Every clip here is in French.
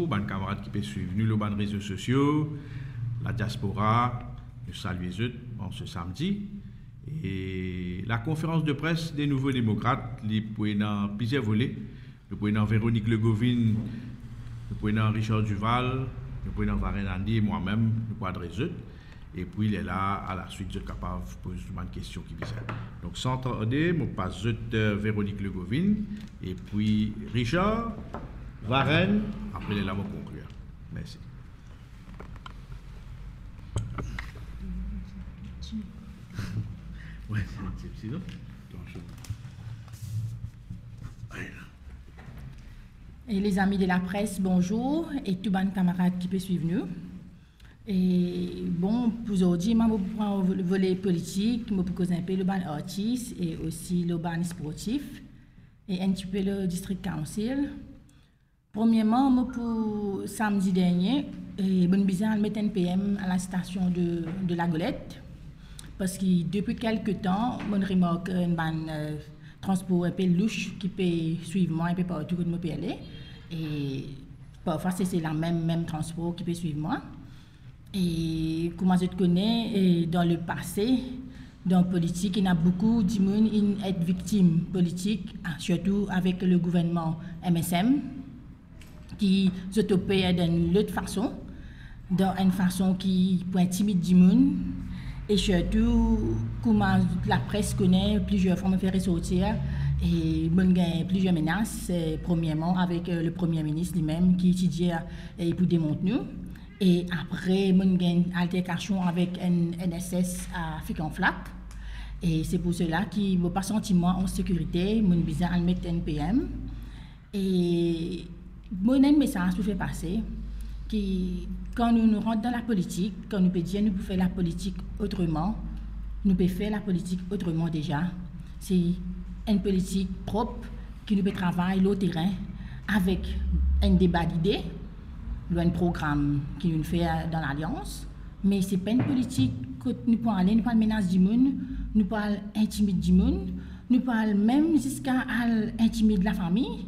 ban camarades qui peuvent suivre nous, les réseaux sociaux, la diaspora, nous saluons eux ce samedi. Et la conférence de presse des Nouveaux Démocrates, les dans plusieurs volets. Le président Véronique Legovine, le président Richard Duval, le président Varenne Andy et moi-même, nous pouvons adresser. Et puis il est là, à la suite, je suis capable de poser une question qui vient. Donc sans tarder, je passe Véronique Legovine, et puis Richard, Varenne, après il est là, je vais conclure. Merci. Ouais, c'est sinon. Et les amis de la presse, bonjour, et tous les camarades qui peuvent suivre nous. Et bon, pour aujourd'hui, je vais prendre le volet politique, je vais causer un peu le ban artiste et aussi le ban sportif, et un petit peu le district council. Premièrement, pour samedi dernier, je vais mettre un PM à la station de la Golette, parce que depuis quelques temps, je remarque un transport un peu louche qui peut suivre moi un peu partout où je peux aller. Et parfois, c'est la même transport qui peut suivre moi. Et comment je te connais, dans le passé, dans la politique, il y a beaucoup de gens qui sont victimes politiques, surtout avec le gouvernement MSM, qui se topait d'une autre façon, dans une façon qui peut intimider les gens. Et surtout, comment la presse connaît, plusieurs fois me fait ressortir et plusieurs menaces, premièrement avec le Premier ministre lui-même qui étudiait pour démonter nous. Et après, j'ai une altercation avec un NSS à Ficanflac. Et c'est pour cela qu'il ne pas sentir moi en sécurité, j'ai besoin de mettre un PM. Et j'ai un message pour faire passer. Quand nous rentrons dans la politique, quand nous pouvons dire nous pouvons faire la politique autrement, nous pouvons faire la politique autrement déjà. C'est une politique propre qui nous peut travailler au terrain avec un débat d'idées, un programme qui nous fait dans l'Alliance, mais ce n'est pas une politique que nous pouvons aller, nous pouvons menacer du monde, nous pouvons intimider du monde, nous pouvons même jusqu'à intimider la famille,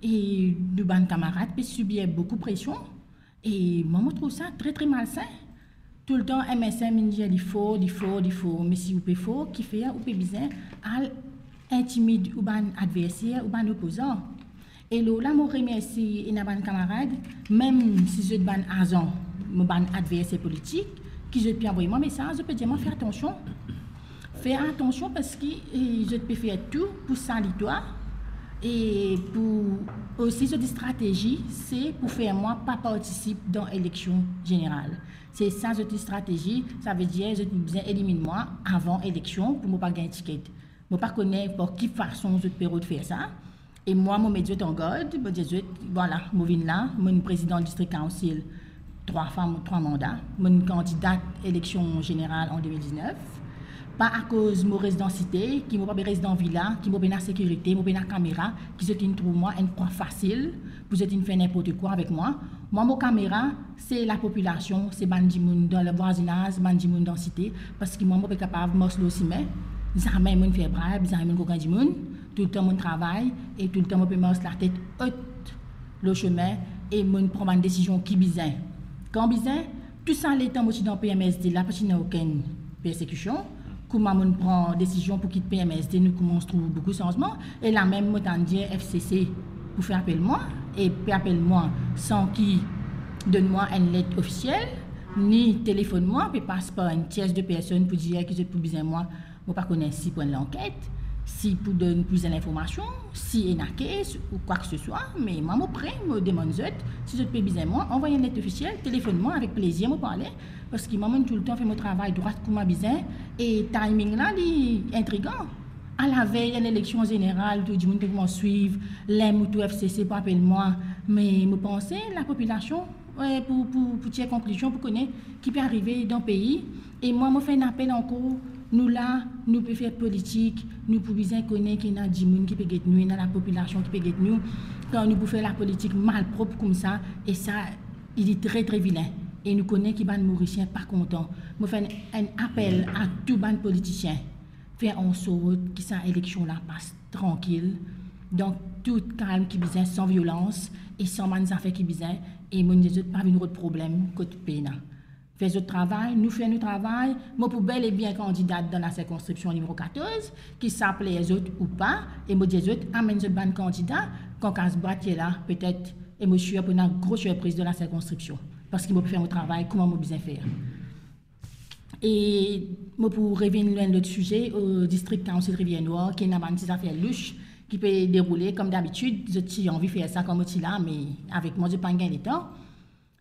et nos camarades peuvent subir beaucoup de pression. Et moi, je trouve ça très très malsain. Tout le temps, MSM, il dit il faut. Mais si vous pouvez faux, qui fait, vous pouvez besoin intimider ou ban adversaire ou ban opposant. Et là, je remercie les camarades, même si je ban agent, je ban adversaire politique, qui je peux envoyer mon message, je peux dire faire attention. Faire attention parce que je peux faire tout pour salir toi. Et pour aussi cette stratégie, c'est pour faire moi pas participer dans l'élection générale. C'est ça cette stratégie, ça veut dire je besoin éliminer moi avant l'élection pour ne pas gagner ticket. Je ne connais pas quelle façon je peux faire ça. Et moi, je me mets en garde, je dis voilà, je viens là, je suis président du district council, 3 mandats, je suis candidate à l'élection générale en 2019. Pas à cause de mon résidentité, qui m'a pas résident villa, qui m'a bien la sécurité, m'a bien la caméra, qui se trouve moi une croix facile, pour se faire n'importe quoi avec moi. Moi, mon caméra, c'est la population, c'est bandimoun dans le voisinage, bandimoun dans la cité, parce que moi, je suis capable de morceler aussi, mais jamais mon fait brave, jamais mon coquin du monde, tout le temps mon travail, et tout le temps, je peux morceler la tête haute, le chemin, et je prends une décision qui besoin. Quand besoin, tout ça, les temps, je suis dans le PMSD, là, parce qu'il n'y a aucune persécution. Comment on prend décision pour quitter PMSD, nous commençons à trouver beaucoup de changements. Et là même, je dis FCC pour faire appel moi, et faire appel moi sans qu'il donne-moi une lettre officielle, ni téléphone moi, puis passe par une tierce de personnes pour dire que je peux besoin moi, je ne pas connaître si pour l'enquête, si pour donner plus d'informations, si il y a une caisse ou quoi que ce soit, mais moi, je prêt, je demande si je peux besoin moi, envoyer une lettre officielle, téléphone moi avec plaisir, je parler. Parce que moi, tout le temps, je fais mon travail droit comme je besoin. Et le timing là, il est intriguant. À la veille de l'élection générale, tout le monde peut suivre, l'AIM ou tout FCC pour appeler moi. Mais je pense la population, pour tirer conclusion, pour connaître qui peut arriver dans le pays. Et moi, je fais un appel encore. Nous là, nous pouvons faire politique, nous pouvons bien connaître qu'il y a des gens qui peuvent nous, il y a la population qui peut nous. Quand nous pouvons faire la politique mal propre comme ça, et ça, il est très très vilain. Et nous connaissons qui les Mauriciens pas contents. Je fais un appel à tous les politiciens. Faire en sorte que cette élection-là passe tranquille. Donc, tout calme qui besoin, sans violence et sans affaires qui besoin. Et mon Dieu, pas un autre problème que de pays. Fait notre travail, nous faisons notre travail. Moi, pour bel et bien candidate dans la circonscription numéro 14, qui s'appelait les autres ou pas, et moi, les autres amènent ce ban candidat, quand Casbrat est là, peut-être, et moi, je suis pour une grosse surprise de la circonscription. Parce qu'il m'a fait mon travail, comment moi besoin faire. Et moi, pour revenir à l'autre sujet, au district council Rivière-Noire, qui est une affaire louche, qui peut dérouler comme d'habitude. J'ai envie de faire ça comme outil là, mais avec moi, je n'ai pas gagné de temps.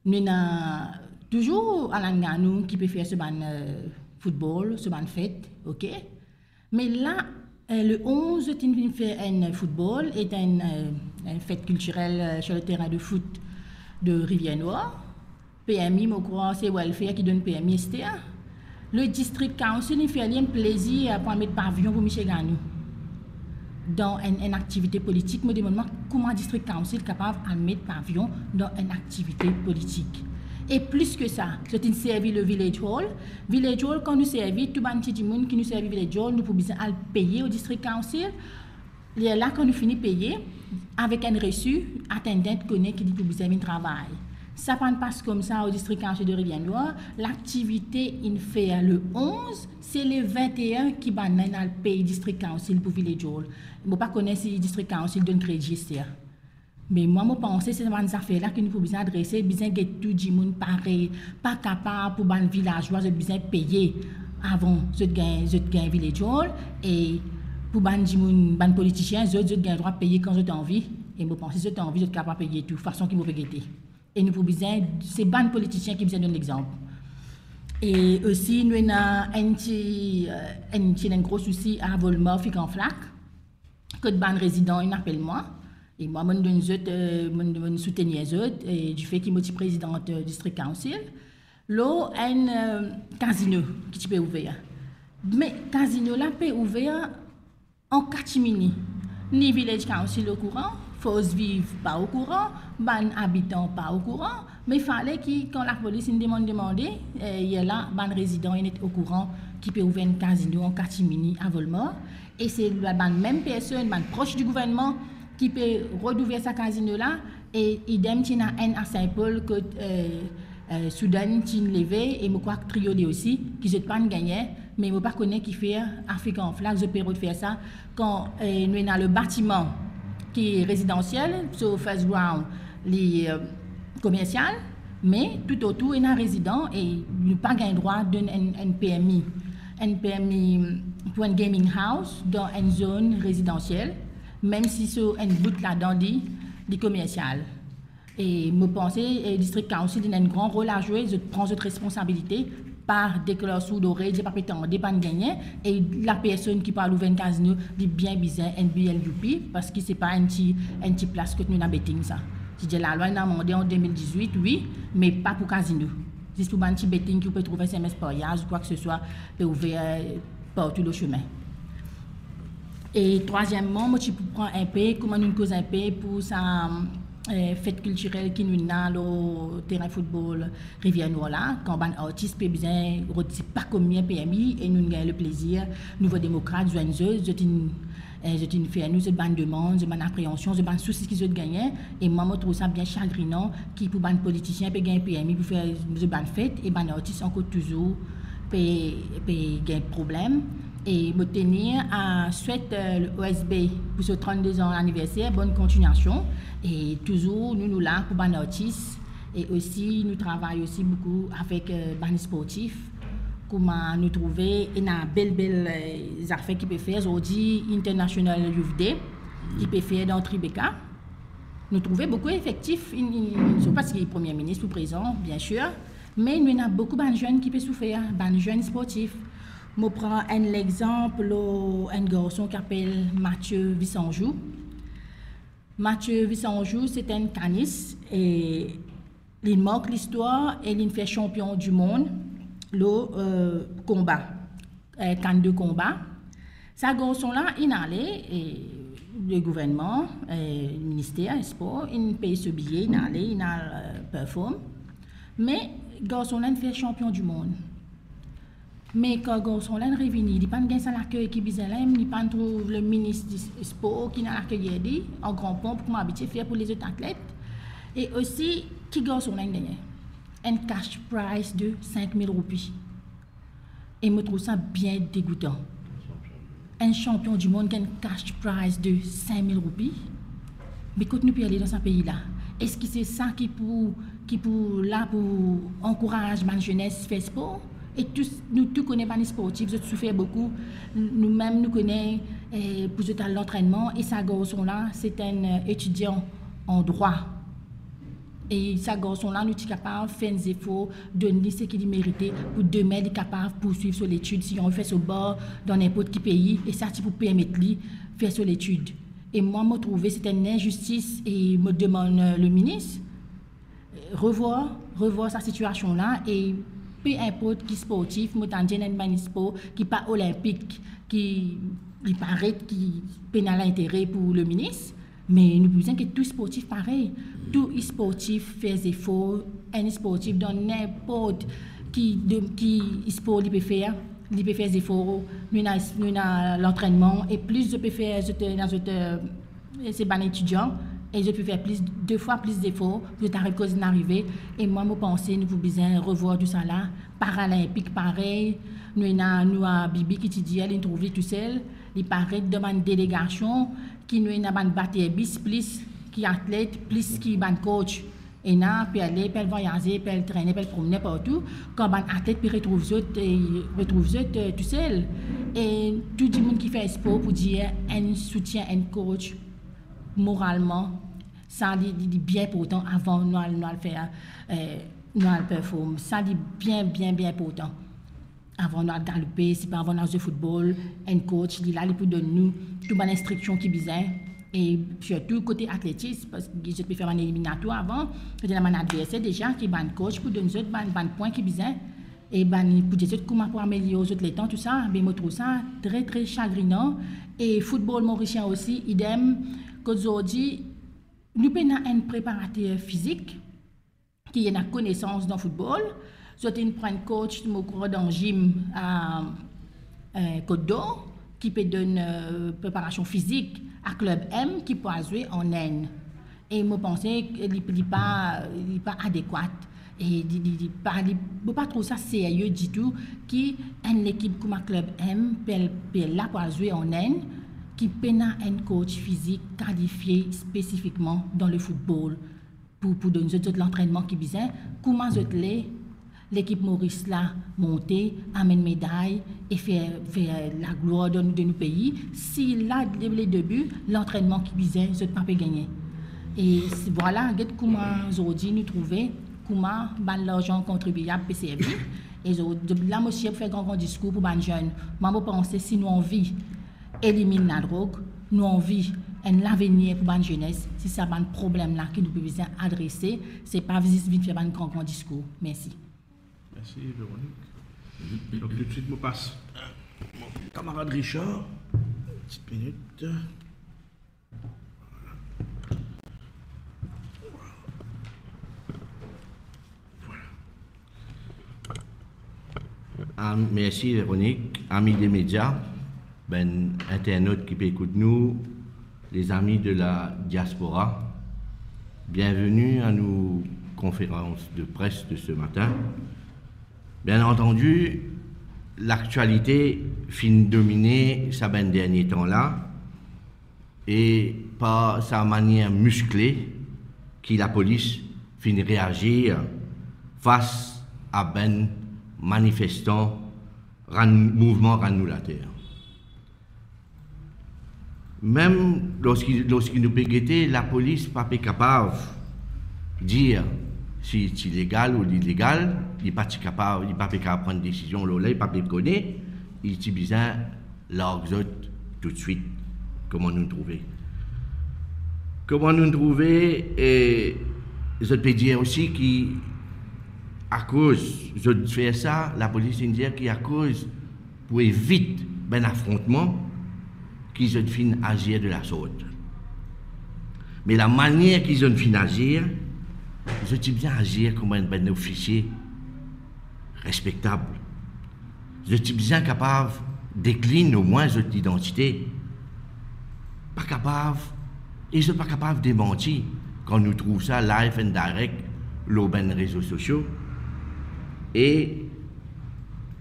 Nous avons toujours Alain Ganou qui peut faire ce ban football, ce ban fête, ok? Mais là, le 11, il fait un football et une fête culturelle sur le terrain de foot de Rivière-Noire. PMI, je crois, c'est Welfare qui donne PMI STA. Le district council, il fait un plaisir pour mettre pavillon pour Michel Ganou. Dans une activité politique, je me demande comment le district council est capable de mettre pavillon dans une activité politique. Et plus que ça, c'est une servi le village hall. Village hall, quand nous servons, tout le petit monde qui nous servent village hall, nous pouvons payer au district council. Et là, quand nous finissons de payer, avec un reçu, attendant connaît qui dit que vous avez un travail. Ça ne passe comme ça au district council de Rivière-Noire. L'activité in fait le 11, c'est le 21 qui va dans le pays district council pour village hall. Je ne connais pas si le district council donne crédit. Mais moi, je pense que c'est une affaire-là que nous pouvons adresser. Nous avons tout le monde pareil, pas capable pour les villageois de payer avant de gagner village hall. Et pour les politiciens, ils ont le droit de payer quand ils ont envie. Et je pense que si ils ont envie, ils sont capables de payer tout, de façon qu'ils vont payer. Et nous pouvons besoin, c'est les politiciens qui besoin de l'exemple. Et aussi, nous avons un gros souci à Volmar, en flac, que de ban résidents, ils appellent moi. Et moi, je soutiens les autres, et du fait qu'ils sont présidente du district council. Là, un casino qui peut ouvrir. Mais le casino là peut ouvrir en catimini. Ni village council au courant, Force Vive pas au courant, ban habitants pas au courant, mais il fallait que quand la police demandait, il y a là ban résident est au courant qui peut ouvrir un casino en catimini à Volmar. Et c'est la même personne, ban proche du gouvernement, qui peut rouvrir sa casino là. Et idem, il y a un à Saint-Paul que Soudan qui levé et je crois que Triolé aussi, qui ne pas gagné, mais je ne connais pas qui fait African Flag, je peux faire ça quand nous avons le bâtiment qui est résidentiel, sur first ground, les commercial, mais tout autour, il y a un résident et nous n'avons pas le droit d'un PMI. Un PMI pour un gaming house dans une zone résidentielle, même si c'est un bout là-dedans du commercial. Et je pense que le district council a un grand rôle à jouer, je prends cette responsabilité par déclaration d'oreille, je ne peux pas gagner. Et la personne qui parle ouvrir un casino dit bien bizarre NBLUP parce que ce n'est pas une petite place que nous avons betting ça. C'est la loi a demandé en 2018, oui, mais pas pour casino. C'est pour un petit betting qui peut trouver SMS pariage ou quoi que ce soit, peut ouvrir partout le chemin. Et troisièmement, moi, je prends un peu, comment nous cause un peu pour ça. Fête culturelle qui nous a au terrain football Rivière-Noire là, quand un artiste peut bien pas combien PMI et nous avons le plaisir, Nouveau Démocrate, Joanneuse, je fais nous une demande, une appréhension, une souci qu'ils ont gagné et moi je trouve ça bien chagrinant qui pour un politicien peut gagner PMI pour faire une fête et un artiste encore toujours peut gagner problème. Et me tenir à souhaiter l'OSB pour ce 32 ans anniversaire, bonne continuation. Et toujours, nous là pour les artistes. Et aussi, nous travaillons aussi beaucoup avec les sportifs. Comment nous trouver une belle affaire qui peut faire aujourd'hui International Youth Day, qui peut faire dans Tribeca. Nous trouvons beaucoup d'effectifs, je ne sais pas si le Premier ministre ou présent, bien sûr, mais nous avons beaucoup de jeunes qui peuvent souffrir, de jeunes sportifs. Je prends un exemple, un garçon qui s'appelle Mathieu Vissanjou. Mathieu Vissanjou, c'est un canis et il marque l'histoire et il fait champion du monde le combat, can de combat. Ce garçon-là, il allait, le gouvernement, le ministère des Sports, il paye ce billet, il allait, il a performé. Mais le garçon-là, il fait champion du monde. Mais quand ils sont là, ils reviennent, ils ne sont pas l'accueil qui bizarre, ils ne trouvent le ministre du sport qui n'a l'accueil en grand pompe, comme habitué faire pour les autres athlètes. Et aussi, qui gagne son année un cash prize de 5 000 roupies. Et je trouve ça bien dégoûtant. Un champion du monde qui a un cash prize de 5 000 roupies. Mais quand nous pouvons aller dans ce pays-là, est-ce que c'est ça qui pour encourager ma jeunesse faire sport? Et nous tous connaissons pas les sportifs, nous souffrons beaucoup. Nous-mêmes, nous connaissons pour l'entraînement. Et ce garçon-là, c'est un étudiant en droit. Et ce garçon-là, nous sommes capables de faire des efforts, de donner ce qu'il méritait pour demain, il est capable de poursuivre sur l'étude. Si on fait ce bord dans n'importe quel pays, et ça, pour permettre de faire sur l'étude. Et moi, je trouve c'était une injustice et me demande le ministre revoir sa situation-là et peu importe qui sportif, moi t'en dis un sport qui pas olympique, qui il paraît qui pénal intérêt pour le ministre, mais nous besoin que tout sportif pareil, tout sportif fait des efforts, un sportif dans n'importe qui sport il peut faire. Il peut faire des efforts, nous avons l'entraînement et plus je peux faire c'est bon étudiant et je peux faire deux fois plus d'efforts pour arriver. Et moi, je pense que nous pouvons bien revoir tout ça là. Paralympique, pareil. Nous avons Bibi qui dit elle est trouvée tout seul. Il paraît dans une délégation qui nous a une bataille plus qui athlète, plus qui ban coach. Et là, puis aller, puis voyager, puis traîner, puis promener partout. Quand un athlète puis retrouve tout seul. Et tout le monde qui fait sport pour dire un soutien, un coach moralement, ça dit bien important avant nous le faire, nous le performer. Ça dit bien important. Avant de galoper, c'est pas avant de jouer football, un coach, il est là pour donner nous toute bonne instruction qui besoin. Et surtout côté athlétisme, parce que je peux faire un éliminatoire avant, j'ai un adversaire déjà qui est un coach pour donner un point qui besoin. Et pour dire comment pour améliorer les temps, tout ça, je trouve ça très très chagrinant. Et football mauricien aussi, idem, qu'aujourd'hui, nous avons un préparateur physique qui a une connaissance dans le football. Je prends un coach dans le gym à Côte d'Or qui peut donner préparation physique à Club M qui peut jouer en N. Et je pense qu'il n'est pas adéquat. Et il ne pas trop ça sérieux du tout qui une équipe comme Club M peut là pour jouer en N qui peut un coach physique qualifié spécifiquement dans le football pour donner l'entraînement qui besoin. Comment l'équipe Maurice là monter, amène médaille et faire la gloire de nos pays. Si là, dès le début, l'entraînement qui besoin, je ne peux pas gagner. Et voilà, comment aujourd'hui nous trouver comment l'argent contribuable peut servir. Et là, monsieur fait un grand discours pour les jeunes. Moi, je pense que si nous avons éliminer la drogue, nous avons un avenir pour la jeunesse. Si c'est un problème là que nous pouvons adresser, ce n'est pas vite faire un grand discours. Merci. Merci, Véronique. Donc, tout de suite, je passe mon camarade Richard. Une petite minute. Merci, Véronique. Amis des médias, internautes qui écoutent nous, les amis de la diaspora, bienvenue à nos conférences de presse de ce matin. Bien entendu, l'actualité finit dominée ces derniers temps-là et par sa manière musclée qui la police finit réagir face à manifestants, mouvement Rends-nous la terre. Même lorsqu'il nous peut guetter, la police n'est pas capable de dire si c'est légal ou illégal, il n'est pas capable de prendre une décision, il n'est pas capable de connaître, il est besoin de tout de suite comment nous trouver. Comment nous trouver, et je peux dire aussi qu'à cause de faire ça, la police indienne qui à cause pour éviter un affrontement, qu'ils ont fini agir de la sorte. Mais la manière qu'ils ont fini agir, ils ont bien agir comme un officier respectable. Ils ont bien capable de décliner au moins leur identité. Pas capable, ils ne sont pas capables de démentir. quand nous trouvons ça live and direct, les réseaux sociaux, et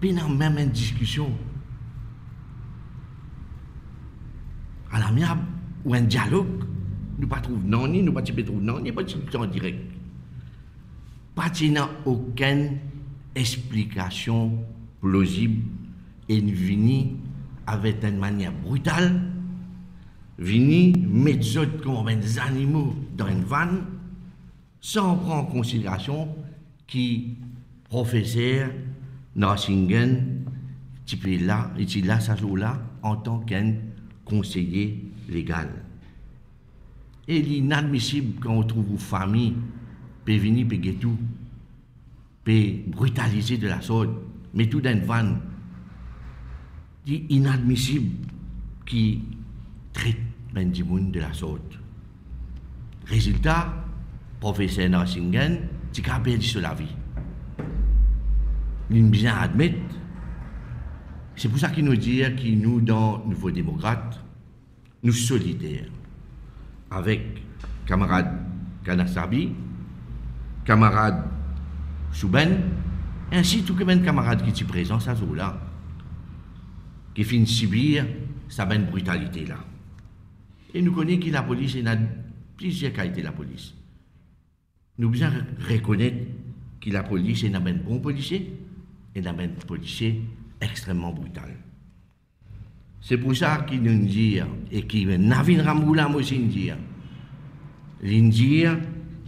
puis dans même une discussion, à l'amiable, ou un dialogue, nous pas trouvons non, nous pas trouver non, ni pas discussion en direct. Pas aucune explication plausible et nous venons avec une manière brutale, venir mettre ça comme des animaux dans une vanne, sans prendre en considération qui professeur Narsingen était là, ça jour-là, en tant qu'un conseiller légal. Et l'inadmissible quand on trouve une famille peut venir payer tout, peut brutaliser de la sorte, mais tout dans une vanne. C'est inadmissible qui traite ben du monde de la sorte. Résultat, professeur Narsingen, tu as perdu sur la vie. Nous bien admettre. C'est pour ça qu'il nous dit que nous, dans Nouveau Démocrate, nous solidaires avec camarade Kanasabi, camarade Souben, ainsi tout comme un camarade qui est présent à ce jour-là, qui finit subir sa bonne brutalité là. Et nous connaissons que la police, il y a plusieurs qualités de la police. Nous devons reconnaître que la police est un bon policier et un bon policier extrêmement brutal. C'est pour ça qu'il nous dit, et qu'il Navin Ramoulam aussi nous dit,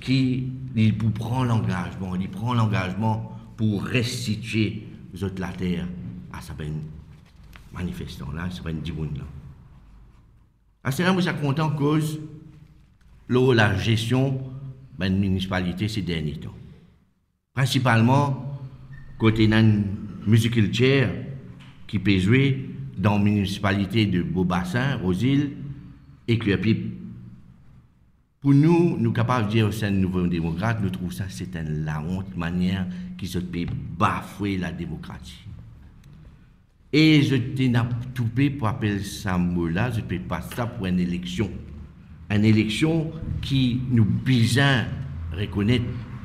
qu'il prend l'engagement, il prend l'engagement pour restituer la terre à sa bonne manifestant là, sa bonne dimoun là. À ce moment-là, je suis content cause la gestion de la municipalité ces derniers temps. Principalement, côté d'une musical chair qui peut jouer dans la municipalité de Beaubassin, Rosil et Cuepipe. Pour nous, nous sommes capables de dire au sein de Nouveau Démocrate, nous trouvons ça c'est la honte manière qui se peut bafouer la démocratie. Et je t'ai tout fait pour appeler ça mot-là, je ne peux pas ça pour une élection. Une élection qui nous besoin reconnaître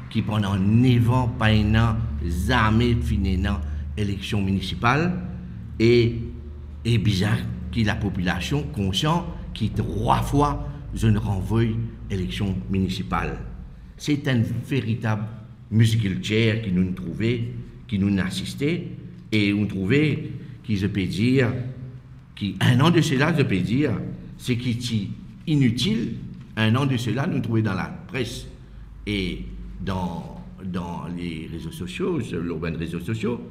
qui pendant 9 ans, pas un an, jamais fini une élection municipale et bizarre que la population consciente qui 3 fois je ne renvoie élection municipale. C'est un véritable musical chair qui nous trouvait, qui nous assistait et on trouvait qui je peux dire, qui un an de cela je peux dire, c'est qui est inutile. Un an de cela nous trouvait dans la presse et dans les réseaux sociaux, sur les réseaux sociaux,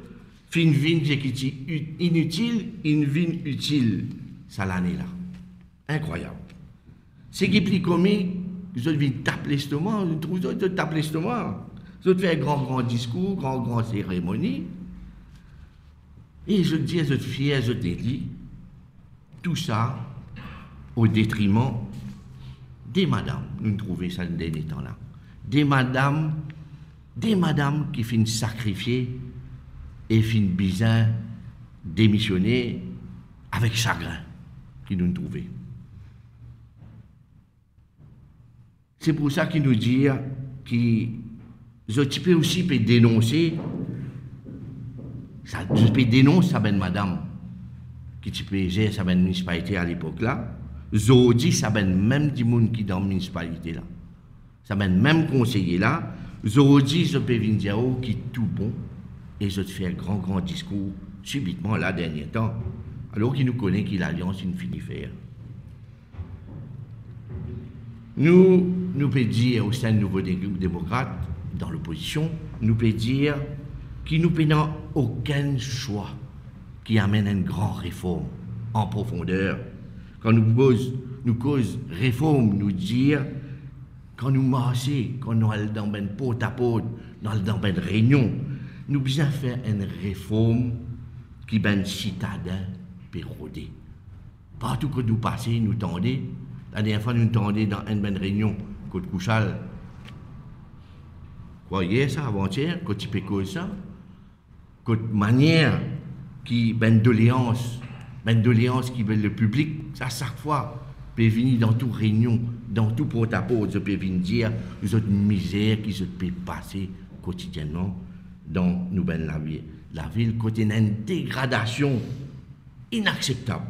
fin vin qui est inutile, une vin utile, ça l'année là. Incroyable. C'est qui est plus comique, je vais taper l'estomac, je trouve que je tape l'estomac. Je fais un grand discours, grand cérémonie. Et je dis, je suis fier, je délie, tout ça au détriment des madames. Nous trouvons ça dans les temps-là. Des madames qui finissent sacrifier et finissent bizarre démissionner avec chagrin, qui nous trouvons. C'est pour ça qu'il nous dit que je peux aussi dénoncer. Je peux dénoncer sa bonne madame qui peut gérer sa bonne municipalité à l'époque là. Je dis sa bonne même du monde qui est dans la municipalité là. Sa bonne même conseiller là. Je dis je peux venir dire qui est tout bon et je te fais un grand discours subitement là dernier temps. Alors qu'il nous connaît qu'il l'alliance une finit faire. Nous peut dire au sein de Nouveau Démocrate dans l'opposition, nous peut dire qui nous n'avons aucun choix qui amène une grande réforme en profondeur. Quand nous cause réforme, nous dire, quand nous marchons, quand nous allons dans une porte à porte, dans une réunion, nous besoin faire une réforme qui ben citadin pérodé. Partout que nous passons, nous tendons. La dernière fois, nous tendons dans une réunion, côte Couchal. Quoi, hier, ça, avant-hier, quand tu peux cause ça? Côte manière qui, doléance qui veut le public, ça, chaque fois, peut venir dans toute réunion dans tout porte-à-porte, je peux venir dire les autres misères qui se peut passer quotidiennement dans nous ben la ville. La ville côté une dégradation inacceptable.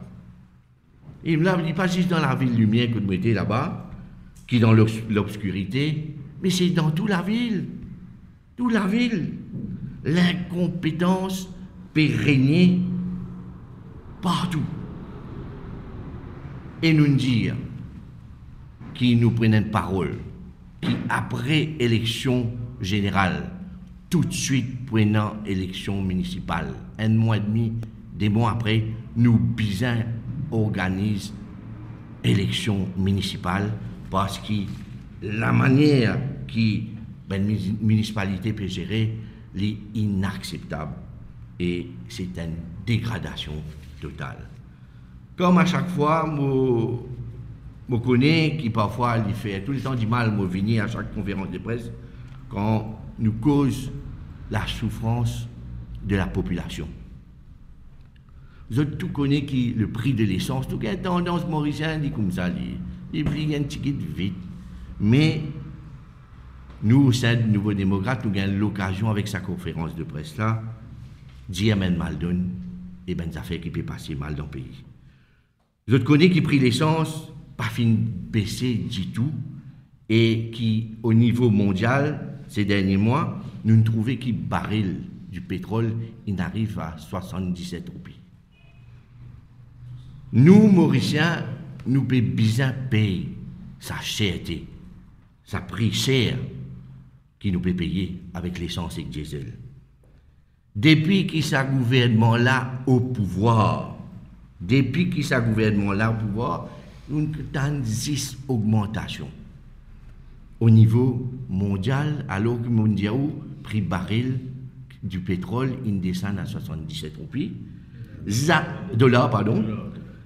Et là, il n'est pas juste dans la ville lumière que nous mettez là-bas, qui est dans l'obscurité, mais c'est dans toute la ville. Toute la ville. L'incompétence peut régner partout. Et nous dire qui nous prennent une parole, qui après élection générale, tout de suite prenant élection municipale, un mois et demi, des mois après, nous bisons organise élection municipale parce que la manière qui une municipalité peut gérer est inacceptable et c'est une dégradation totale. Comme à chaque fois, je connais qui parfois il fait tout le temps du mal, je venir à chaque conférence de presse quand nous cause la souffrance de la population. Vous avez tout connaît qui le prix de l'essence, tout a tendance mauricienne, dit comme ça, il brille un petit peu vite. Mais nous, au sein de Nouveau Démocrate, nous avons l'occasion avec sa conférence de presse là, dire men mal donne, et ben des affaires qui peuvent passer mal dans le pays. Vous avez connaît qui prix l'essence, pas fin baisser du tout, et qui, au niveau mondial, ces derniers mois, nous ne trouvons qu'un baril du pétrole, il arrive à 77 roupies. Nous, Mauriciens, nous devons bien payer sa cherté, sa prix cher qui nous peut payer avec l'essence et le diesel. Depuis que ce gouvernement-là au pouvoir, nous avons 10 augmentations au niveau mondial, alors que mondial, prix baril du pétrole, il descend à 77 roupies, dollars, pardon.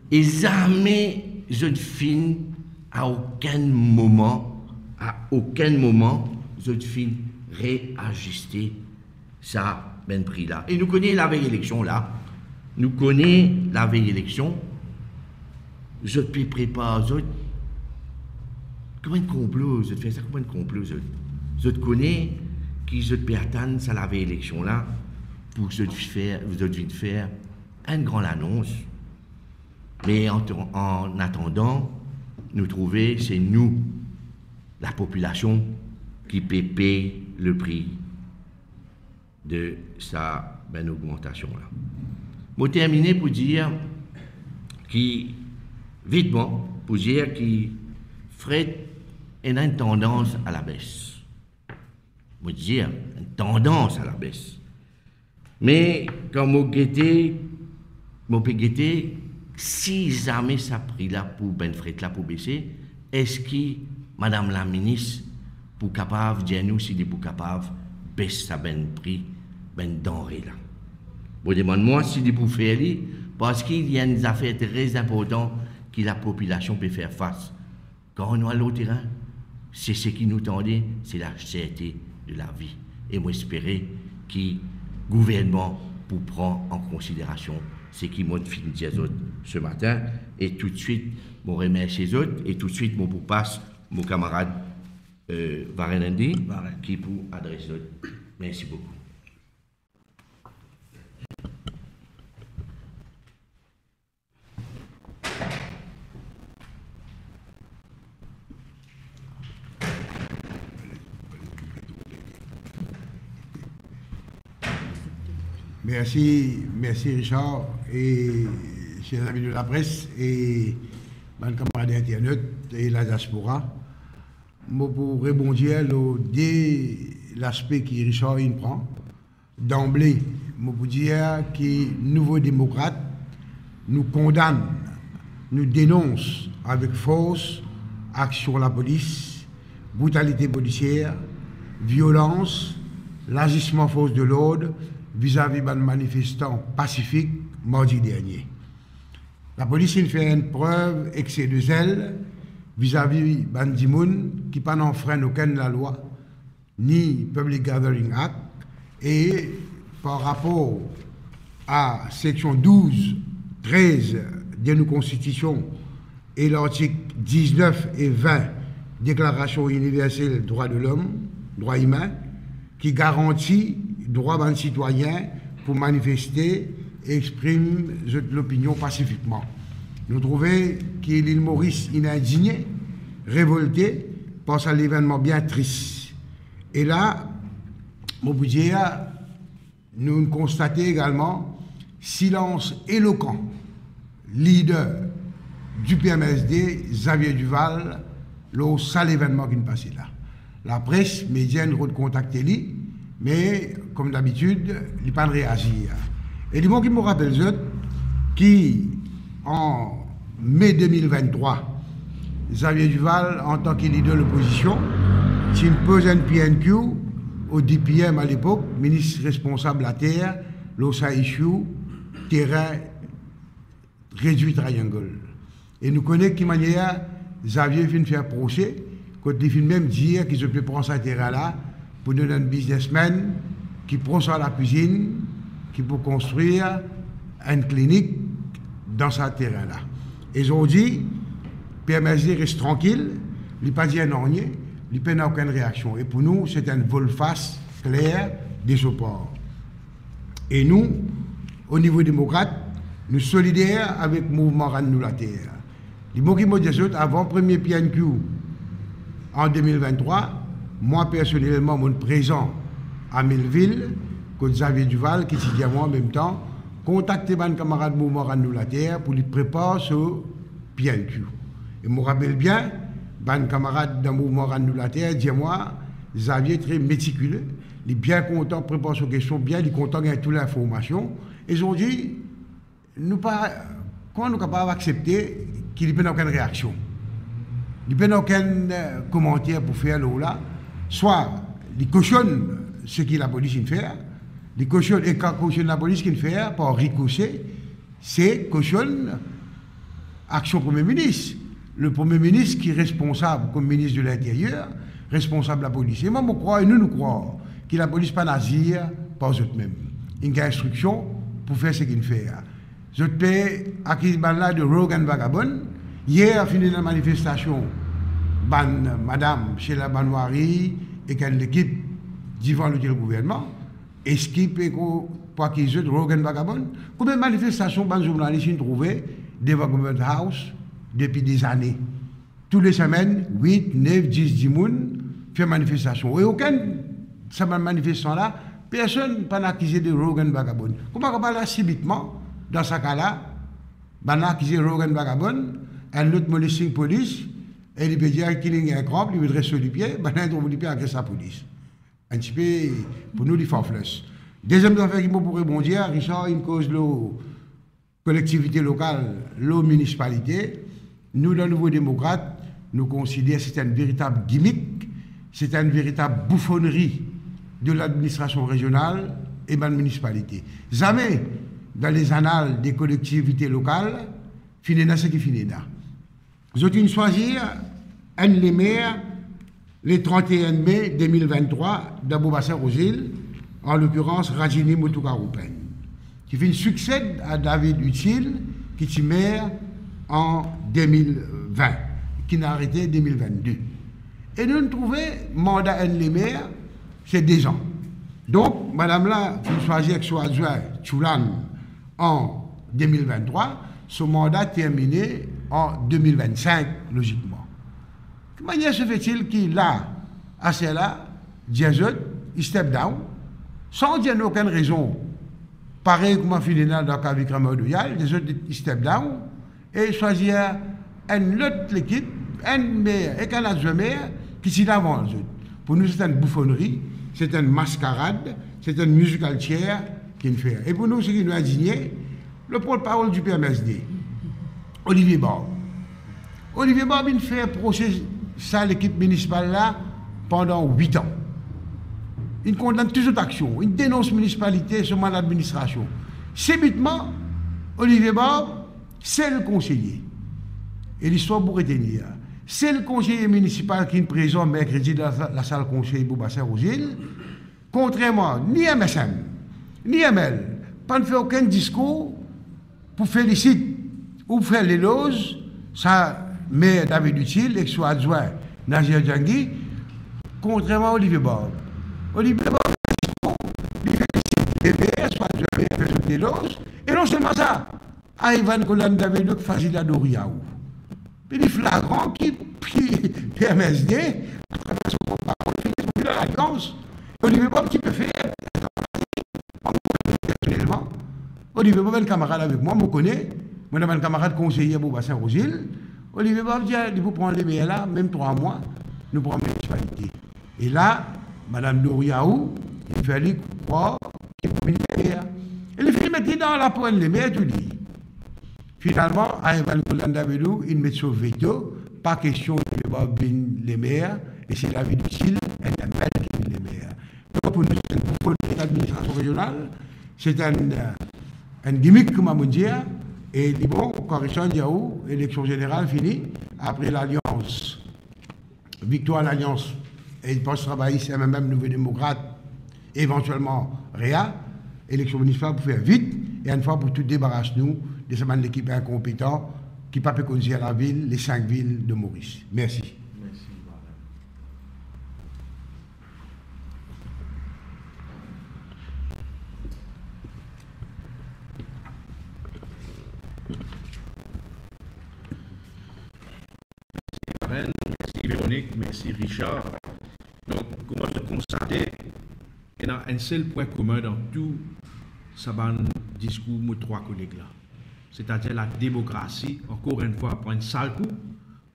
Et jamais je ne finis à aucun moment, je ne finis réajuster ça, ben prix-là. Et nous connaissons la veille élection là. Je te prépare, comment un complot, je te fais ça comme un complot, je te connais qui je te peux attendre ça la veille élection là pour je te faire une grande annonce. Mais en attendant, nous trouver, c'est nous, la population, qui peut payer le prix de sa augmentation-là. Je vais terminer pour dire qu'il ferait une tendance à la baisse. Je veux dire, une tendance à la baisse. Mais quand je peux guetter, si jamais ça prix là pour ben fret là pour baisser, est-ce que Madame la ministre pour capable dire nous si des pour capable baisse ça ben prix ben denrée là. Vous demandez-moi si des pour faire parce qu'il y a des affaires très importantes que la population peut faire face. Quand on est à l'autre terrain, c'est ce qui nous tendait, c'est la cherté de la vie. Et moi j'espérais que le gouvernement pour prendre en considération ce qui m'a fini les autres ce matin. Et tout de suite, je remercie les autres. Et tout de suite, je vous passe mon camarade Varenendi, qui pour adresser l'autre. Merci beaucoup. Merci Richard et chers amis de la presse et mes camarades internautes et la diaspora. Moi, pour répondre dès l'aspect que Richard prend, d'emblée, je peux dire que Nouveau Démocrate nous condamne, nous dénonce avec force action de la police, brutalité policière, violence, l'agissement force de l'ordre vis-à-vis des manifestants pacifiques mardi dernier. La police fait une preuve excès de zèle vis-à-vis des bandimoun qui n'enfreignent aucune la loi, ni Public Gathering Act, et par rapport à section 12, 13 de nos constitutions et l'article 19 et 20 Déclaration universelle des droits de l'homme, droits humains, qui garantit le droit d'un citoyen pour manifester et exprimer l'opinion pacifiquement. Nous trouvons que l'île Maurice est indignée, révoltée par cet événement bien triste. Et là, mon budget, nous constatons également silence éloquent, leader du PMSD, Xavier Duval, le sale événement qui nous passait là. La presse, médias, nous contacté lui, mais comme d'habitude, il n'a pas réagi. Et du moment qu'il me rappelle, qui en mai 2023, Xavier Duval, en tant que leader de l'opposition, s'il pose un PNQ au DPM à l'époque, ministre responsable de la terre, l'OSA issue, terrain réduit triangle. Et nous connaissons de quelle manière Xavier vient faire procès, quand il vient même dire qu'il peut prendre ce terrain-là pour donner un businessman qui prend ça à la cuisine, qui peut construire une clinique dans ce terrain-là. Et aujourd'hui, PMSD reste tranquille, il n'a pas dit un rien, il n'a pas aucune réaction. Et pour nous, c'est un volte-face clair des supports. Et nous, au niveau démocrate, nous solidaires avec le mouvement Rends-nous la terre. Les mots qui m'ont dit avant le premier PNQ en 2023, moi personnellement, je suis présent à Milleville, que Xavier Duval, qui dit à moi en même temps, contacter mes camarades du mouvement Rends-nous la terre pour les préparer ce PNQ. Et je me rappelle bien, mes camarades du mouvement Rends-nous la terre disent à moi, Xavier est très méticuleux, il est bien content de préparer ces questions, bien, il est content de toute l'information. Et ils ont dit, comment nous sommes capables d'accepter qu'il n'y ait aucune réaction, il n'y ait aucun commentaire pour faire là, soit il cautionne ce que la police fait, il cautionne, et quand cautionne la police qui fait, par ricochet, c'est cautionne action Premier ministre. Le Premier ministre qui est responsable comme ministre de l'Intérieur, responsable de la police. Et moi, je crois, et nous croyons, que la police n'est pas nazir par eux-mêmes. Il y a instruction pour faire ce qu'il fait. Je paie à qui là de Rogan Vagabond. Hier, a fini la manifestation, madame Sheila Banouari et l'équipe devant le gouvernement, est-ce qu'il peut pour acquérir de Rogan Vagabond? Combien de manifestations les journalistes ont trouvé devant le Government House depuis des années? Toutes les semaines, 8, 9, 10 personnes font manifestation. Et aucun de ces manifestants-là, personne n'a accusé de Rogan Vagabond. Comment on parle subitement, dans ce cas-là, on a accusé de Rogan Vagabond, un autre molesting police, et il peut dire qu'il y a un crampe, il veut dresser du pied, on a trouvé du pied avec sa police. Un petit peu, pour nous, il faut flèche. Deuxième affaire qui pour répondre, Richard, une cause de la collectivité locale, la municipalité, nous, dans le Nouveau Démocrate, nous considérons que c'est une véritable gimmick, c'est une véritable bouffonnerie de l'administration régionale et de la municipalité. Jamais, dans les annales des collectivités locales, finina ce qui finina. Nous avons choisi un des maires le 31 mai 2023 d'Abou-Basser-aux-Îles, en l'occurrence Rajini Moutoukaroupen, qui fait succès à David Utile, qui est maire en 2020, qui n'a arrêté en 2022. Et nous trouvons mandat un des maires, c'est 2 ans. Donc, madame là, vous choisissez avec son adjoint Choulan en 2023, son mandat terminé en 2025, logiquement. De quelle manière se fait-il qu'il là, à celle-là, il step down, sans dire aucune raison, pareil comme fini dans le cas avec Ramadouial, il step down, et choisir une autre équipe, un maire et un adjoint maire qui s'y avance. Pour nous, c'est une bouffonnerie, c'est une mascarade, c'est une musical chair qu'il fait. Et pour nous, ce qui nous a indigné, le porte-parole du PMSD, Olivier Barbe. Olivier Barbe, il fait procès ça l'équipe municipale là pendant 8 ans. Il condamne toutes les actions, il dénonce la municipalité sur l'administration. Subitement, Olivier Barbe, c'est le conseiller. Et l'histoire pour retenir. C'est le conseiller municipal qui est présent mercredi dans la salle conseil Abou-Basser-aux-Îles. Contrairement, ni MSM, ni ML, pas ne fait aucun discours pour féliciter ou faire l'éloge, ça, maire David Utile, et soit adjoint Nadia Djangui, contrairement à Olivier Bob. Olivier Bob, il fait des PS, soit des doses, et non seulement ça, à Ivan Kolan Davidou, Fazila Doriaou. Puis les flagrants qui MSD, à travers son combat, il fait l'alliance. Olivier Bob qui peut faire, personnellement, Olivier Bob est le camarade avec moi, me connaît, moi j'ai un camarade conseiller pour Bassin-Rosil. Olivier Bob dit, il faut prendre les meilleurs là, même 3 mois, nous prenons la municipalité. Et là, Mme Doriaou, il fallait croire qu'il faut une meilleure. Elle fait mettre dans la poêle les meilleurs, tu dis. Finalement, à Evan Kolandabelou, il met son veto, pas question de Bob les meilleurs, et c'est la vie difficile, elle est belle qui les meilleurs. Donc pour nous, c'est l'administration régionale, c'est un gimmick, comme on dit, et bon, correction Diaou, élection générale finie, après l'alliance, victoire à l'alliance, et il pense travailler, c'est même Nouveau Démocrate, éventuellement Réa, élection municipale pour faire vite, et une fois pour tout débarrasser nous de cette l'équipe incompétente qui ne peut pas conduire la ville, les 5 villes de Maurice. Merci. Merci. Merci Véronique, merci Richard. Donc, comment je constate, il y a un seul point commun dans tout ce discours de 3 collègues là. C'est-à-dire la démocratie, encore une fois, pour un sale coup,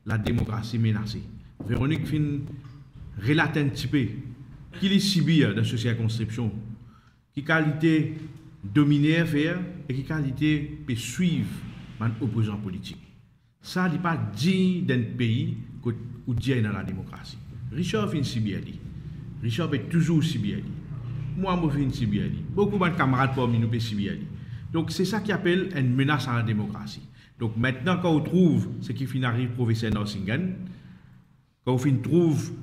la démocratie menacée. Véronique fin relate un petit peu qui les subit dans cette circonscription, qui qualité dominer faire et qui qualité peut suivre un opposant politique. Ça n'est pas digne d'un pays où digne dans la démocratie. Richard fin si bien dit. Richard est toujours si bien dit. Moi, je fin si bien dit. Beaucoup de camarades parmi nous si bien dit. Donc, c'est ça qui appelle une menace à la démocratie. Donc, maintenant, quand on trouve ce qui fin arrive, professeur Norsingen, quand on fin trouve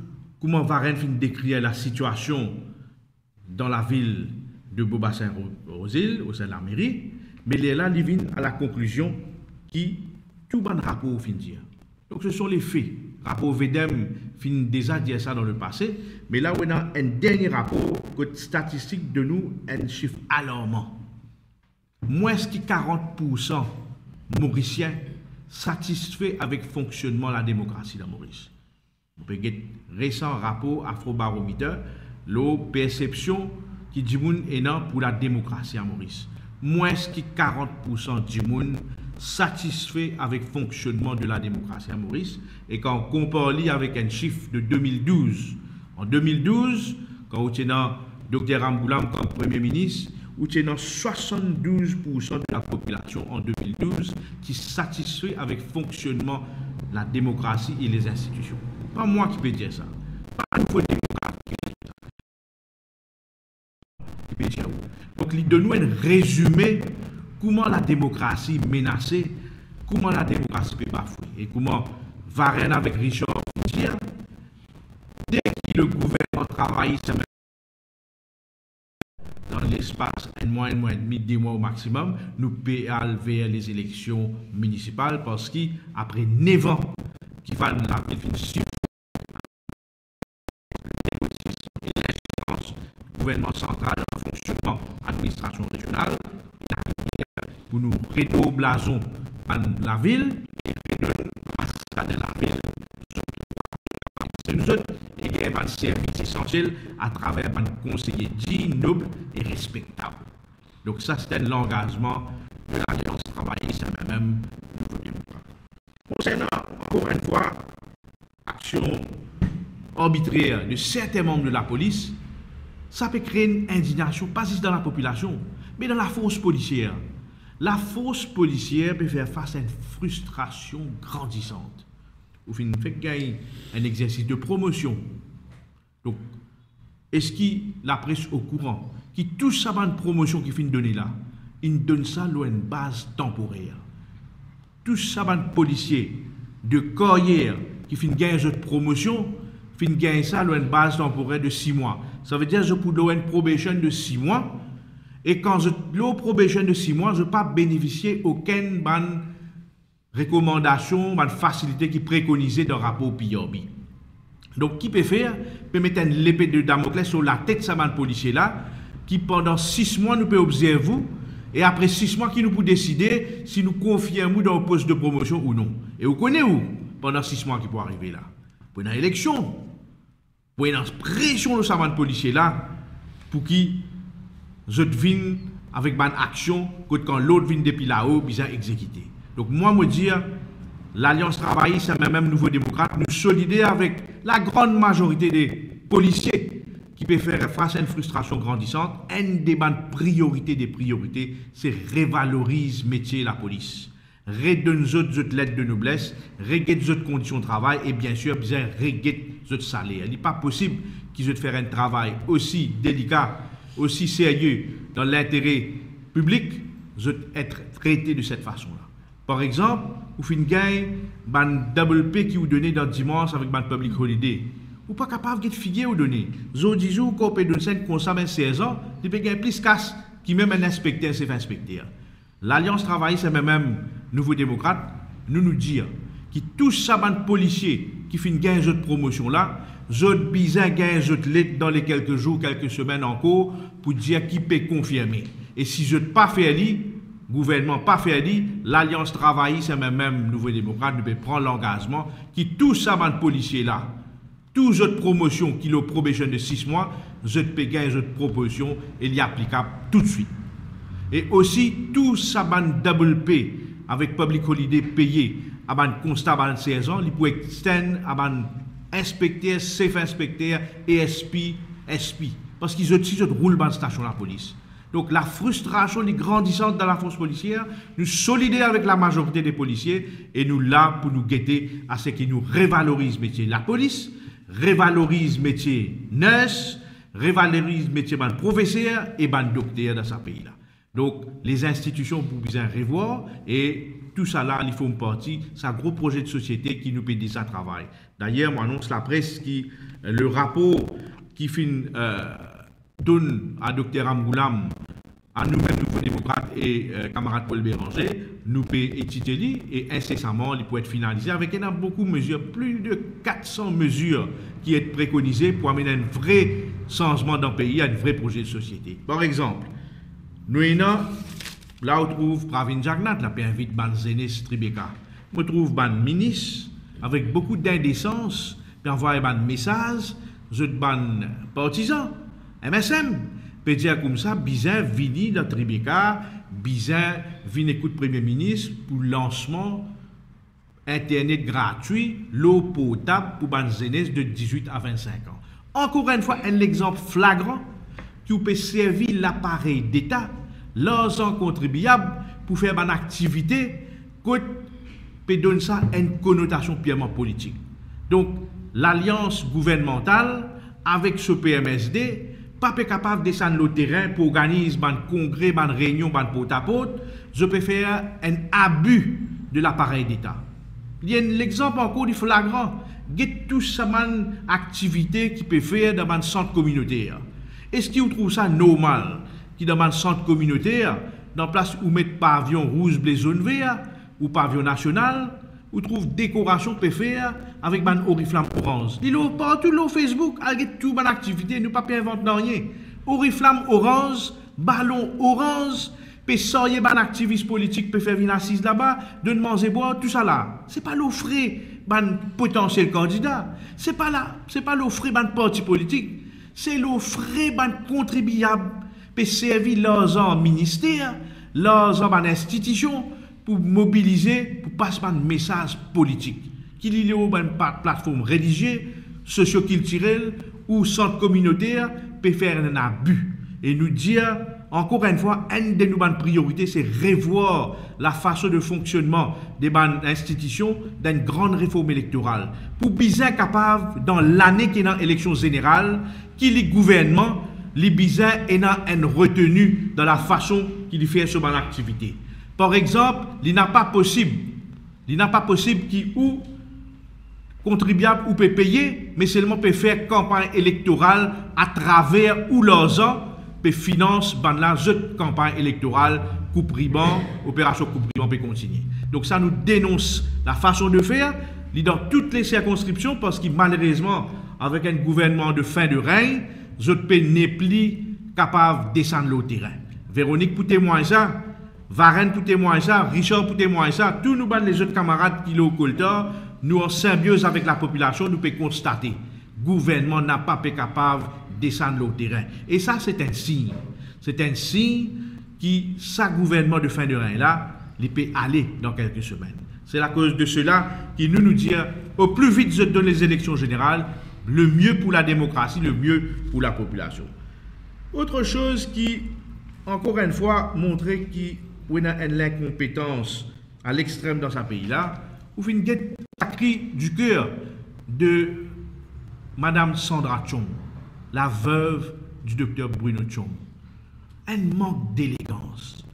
comment Varenne fin décrire la situation dans la ville de Beaubassin-Rosil, au sein de la mairie, mais là, il vient à la conclusion qui tout bon rapport fin dire. Donc, ce sont les faits. Rapport VEDEM fin déjà dire ça dans le passé, mais là, on a un dernier rapport, statistique de nous, un chiffre alarmant. Moins que 40% mauriciens satisfaits avec le fonctionnement de la démocratie dans Maurice. On peut avoir un récent rapport Afrobaromètre, la perception qui dit est pour la démocratie à Maurice. Moins que 40% du monde satisfait avec le fonctionnement de la démocratie à Maurice. Et quand on compare avec un chiffre de 2012, en 2012, quand on tient Dr Amboulam comme Premier ministre, où il y a 72% de la population en 2012 qui satisfait avec le fonctionnement de la démocratie et les institutions. Pas moi qui peux dire ça. Pas un nouveau démocrate qui peut dire ça. Donc, il donne nous un résumé comment la démocratie est menacée, comment la démocratie peut bafouer et comment Varenne avec Richard dire dès que le gouvernement travaille, dans l'espace un mois et demi, 2 mois au maximum, nous payons vers les élections municipales parce qu'après 9 ans, qui va la définition et l'instance gouvernement central en fonctionnement administration régionale, pour nous redoblason la ville et redonner de la ville. Nous autres, il y a un service essentiel à travers un conseiller digne, noble et respectable. Donc ça, c'est un engagement de l'Alliance travailliste et même Nouveau Démocrate. Concernant, encore une fois, action arbitraire de certains membres de la police, ça peut créer une indignation, pas juste dans la population, mais dans la force policière. La force policière peut faire face à une frustration grandissante. Au fin, fait gagner un exercice de promotion. Donc, est-ce que la presse au courant, qui tout ça une promotion qui finit donner là, il donne ça à une base temporaire. Tout ça une policier de carrière qui finit gagner cette promotion, finit gagner ça à une base temporaire de 6 mois. Ça veut dire que je peux donner une probation de 6 mois, et quand je donne une probation de 6 mois, je ne peux pas bénéficier aucune bonne recommandation, une facilité qui est préconisée dans le rapport PIOBI. Donc, qui peut faire? Peut mettre une épée de Damoclès sur la tête de ce policier là, qui pendant 6 mois nous peut observer, et après 6 mois qui nous peut décider si nous confions dans un poste de promotion ou non. Et vous connaissez où pendant 6 mois qui peut arriver là? Pour une élection, pour une pression de ce policier là, pour qui je viens avec une action quand l'autre vient depuis là-haut, bien exécuté. Donc moi, me dire, l'Alliance Travailliste, c'est même Nouveau Démocrate, nous solidaires avec la grande majorité des policiers qui peuvent faire face à une frustration grandissante. Une des priorités des priorités, c'est revaloriser le métier de la police. Redonne autres lettres de noblesse, régler autres conditions de travail et bien sûr, bien régler autres salaires. Il n'est pas possible qu'ils aient faire un travail aussi délicat, aussi sérieux dans l'intérêt public, être traités de cette façon-là. Par exemple, vous faites une gagne, un double P qui vous donnez dans dimanche avec un public holiday. Vous n'êtes pas capable de figuer ou donner. Zo disons qu'on peut donner 5 consommer 16 ans, il peut gagner plus casse qui même un inspecteur, c'est inspecteur. L'Alliance Travailliste, c'est même Nouveau Démocrate, nous dire que tous ces policiers qui font gagner cette promotion-là, zot bizarre gagne zot lettre dans les quelques jours, quelques semaines encore, pour dire qui peut confirmer. Et si je n'ai pas fait ali, gouvernement pas fait ali, l'Alliance Travailliste, c'est même Nouveau Démocrate, nous peut prendre l'engagement que tous ces policiers-là, toutes autres promotions qui ont probation de 6 mois, je peux gagner cette proposition et il est applicable tout de suite. Et aussi, tout ça double P avec public holiday payé à un constat à 16 ans, il peut extendre à un inspecteur, chef inspecteur, ESP, SP. Parce qu'ils ont aussi roule dans la station de la police. Donc la frustration est grandissante dans la force policière, nous solidaires avec la majorité des policiers et nous là pour nous guetter à ce qui nous révalorise le métier de la police, révalorise le métier nurse, révalorise le métier de professeur et de docteur dans ce pays-là. Donc, les institutions pour bien revoir et tout ça là, il faut une partie, c'est un gros projet de société qui nous peut dire ça travail. D'ailleurs, moi, annonce la presse qui, le rapport qui donne à Dr Amgoulam, à nous-mêmes, Nouveau Démocrate et camarade Paul Béranger, nous peut étudier et incessamment, il peut être finalisé avec beaucoup de mesures, plus de 400 mesures qui sont préconisées pour amener un vrai changement dans le pays, un vrai projet de société. Par exemple, nous avons, là où on trouve Pravin Jagnat, là, puis invite Ban Zenes Tribeca. On trouve Ban ministre, avec beaucoup d'indécence, puis envoie un message, je ban partisans, MSM, peut dire comme ça, bizarre, vini dans Tribeca, bizarre, vini écoute Premier ministre pour le lancement Internet gratuit, l'eau potable pour Ban Zenes de 18 à 25 ans. Encore une fois, un exemple flagrant qui peut servir l'appareil d'État, l'argent contribuable pour faire une activité qui peut donner ça une connotation purement politique. Donc, l'alliance gouvernementale avec ce PMSD, pas capable de descendre le terrain pour organiser un congrès, une réunion, un porte-à-porte, je peux faire un abus de l'appareil d'État. Il y a l'exemple encore du flagrant, il y a tout ça activité qui peut faire dans un centre communautaire. Est-ce que vous trouvez ça normal qui dans un centre communautaire, dans la place où mettre pavillon rouge, bleu, jaune, vert, ou pavillon national, vous trouvez décoration peut faire avec un oriflamme orange. Dis-le partout sur Facebook, avec toute bonne activité, nous ne pouvons pas inventer rien. Oriflamme orange, ballon orange, peut sortir un activiste politique, peut faire venir assise là-bas, de manger boire, tout ça là. Ce n'est pas l'offrir un potentiel candidat. Ce n'est pas l'offrir un parti politique. C'est l'offrir un contribuable pour servir leurs ministères, leurs institutions pour mobiliser, pour passer un message politique. Qu'il y ait une plateforme religieuse, socio-culturelle ou centre communautaire peut faire un abus. Et nous dire, encore une fois, une de nos priorités, c'est revoir la façon de fonctionnement des institutions d'une grande réforme électorale. Pour bien capable, dans l'année qui est dans l'élection générale, qu'il y ait gouvernement, les bizarres aient une retenue dans la façon qu'il fait sur mon activité. Par exemple, il n'est pas possible qu'il ou contribuable ou peut payer, mais seulement peut faire campagne électorale à travers ou l'argent peut financer la campagne électorale, coupe ruban, opération coupe ruban peut continuer. Donc ça nous dénonce la façon de faire, dans toutes les circonscriptions, parce que malheureusement, avec un gouvernement de fin de règne, je n'est plus capable de descendre le terrain. Véronique pour témoigner ça, Varenne pour témoigner ça, Richard pour témoigner ça, tous nous, les autres camarades qui l'ont colteur, nous en symbiose avec la population, nous pouvons constater, le gouvernement n'a pas été capable de descendre le terrain. Et ça, c'est un signe. C'est un signe qui, ça gouvernement de fin de règne là, il peut aller dans quelques semaines. C'est la cause de cela qui nous dit, au plus vite je donne les élections générales, le mieux pour la démocratie, le mieux pour la population. Autre chose qui, encore une fois, montrait qu'il y a une incompétence à l'extrême dans ce pays-là, vous finissez la cri du cœur de Madame Sandra Tchong, la veuve du docteur Bruno Tchong. Un manque d'élégance.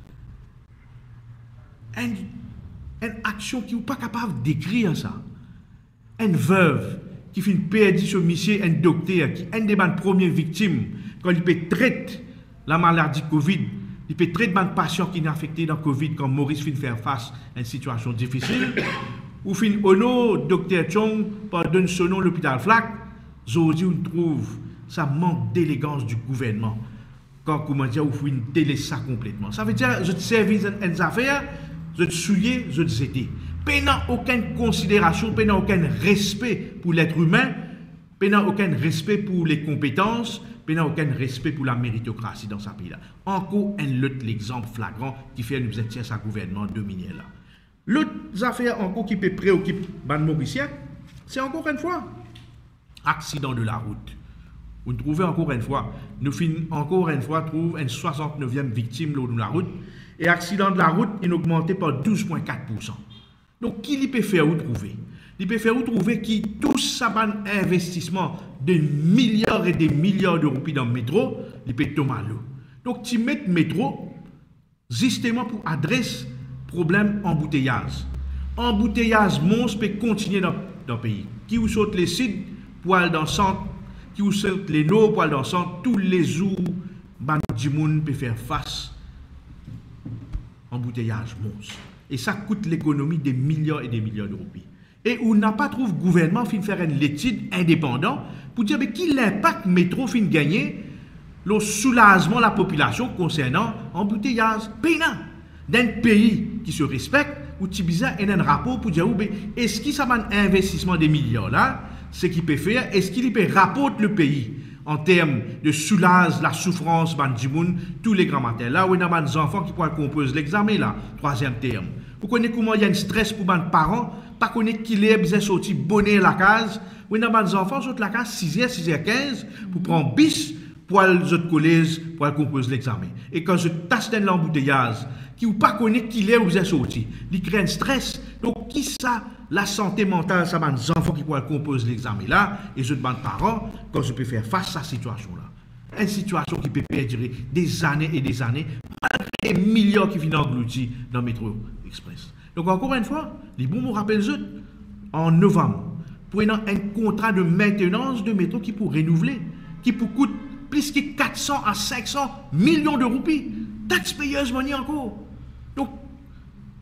Une action qui n'est pas capable d'écrire ça. Une veuve qui fait une perdre ce monsieur, un docteur, qui est une des premières victimes, quand il peut traiter la maladie Covid, il peut traiter des patients qui sont affectés dans Covid, quand Maurice fait faire face à une situation difficile, ou fin ono, docteur Tchong, pardonne son nom, l'hôpital Flac, aujourd'hui on trouve ça manque d'élégance du gouvernement. Quand, comment dire, vous une délaisse ça complètement. Ça veut dire, je te servis une affaire, je te souillais, je te zétais. Pénant aucune considération, pénant aucun respect pour l'être humain, pénant aucun respect pour les compétences, pénant aucun respect pour la méritocratie dans ce pays-là. Encore un autre exemple flagrant qui fait nous étions sa gouvernement dominé là. L'autre affaire encore qui peut préoccuper les Mauriciens, c'est encore une fois, accident de la route. Vous trouvez encore une fois, nous finissons encore une fois trouve une 69e victime de la route, et accident de la route, il a augmenté par 12,4%. Donc, qui il peut faire où trouver? Il peut faire où trouver qui tout ça investissement de milliards et des milliards de roupies dans le métro, il peut tomber à l'eau. Donc, tu mets le métro, justement pour adresser problème embouteillage. Embouteillage monstre peut continuer dans le pays. Qui vous saute les sites pour aller dans le centre, qui vous saute les noms pour aller dans le centre, tous les jours, du monde peut faire face embouteillage monstre. Et ça coûte l'économie des milliards et des milliards de roupies. Et on n'a pas trouvé gouvernement fin faire une étude indépendante pour dire mais qui l'impact métro fin gagner le soulagement de la population concernant embouteillage pénal d'un pays qui se respecte ou tu bizarre et un rapport pour dire est-ce qu'il ça un investissement des milliards là ce qu'il peut faire est-ce qu'il peut rapporter le pays en termes de soulage la souffrance du monde tous les grands matins là où il y a des enfants qui pourraient composer l'examen là troisième terme vous connaissez comment il y a un stress pour les parents pas connaître qu'il est besoin sortir bonnet la case où il y a des enfants sortent la case 6h 6h15 pour prendre bis pour les autres collèges pour composer l'examen et quand je tasse dans l'embouteillage qui ou pas connaît qu'il est où vous êtes sorti il crée un stress donc qui ça la santé mentale ça des enfants qui pourraient composer l'examen là et je demande parents quand je peux faire face à cette situation là une situation qui peut durer des années et des années malgré les millions qui viennent engloutir dans le métro express donc encore une fois les bons me rappellent en novembre pour un contrat de maintenance de métro qui pour renouveler qui pour coûte plus que 400 à 500 millions de roupies taxpayers money encore donc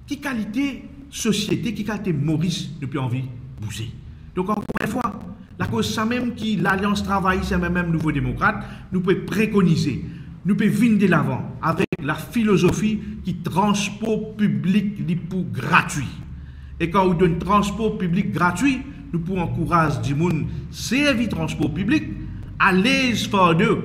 qui qualité société qui qualité Maurice depuis envie de bouger donc encore une fois la cause ça même qui l'Alliance travaille c'est même Nouveau Démocrate nous peut préconiser nous peut venir de l'avant avec la philosophie qui transport public pour gratuit et quand on donne transport public gratuit nous pouvons encourager du monde servir transport public à l'aise faire d'eux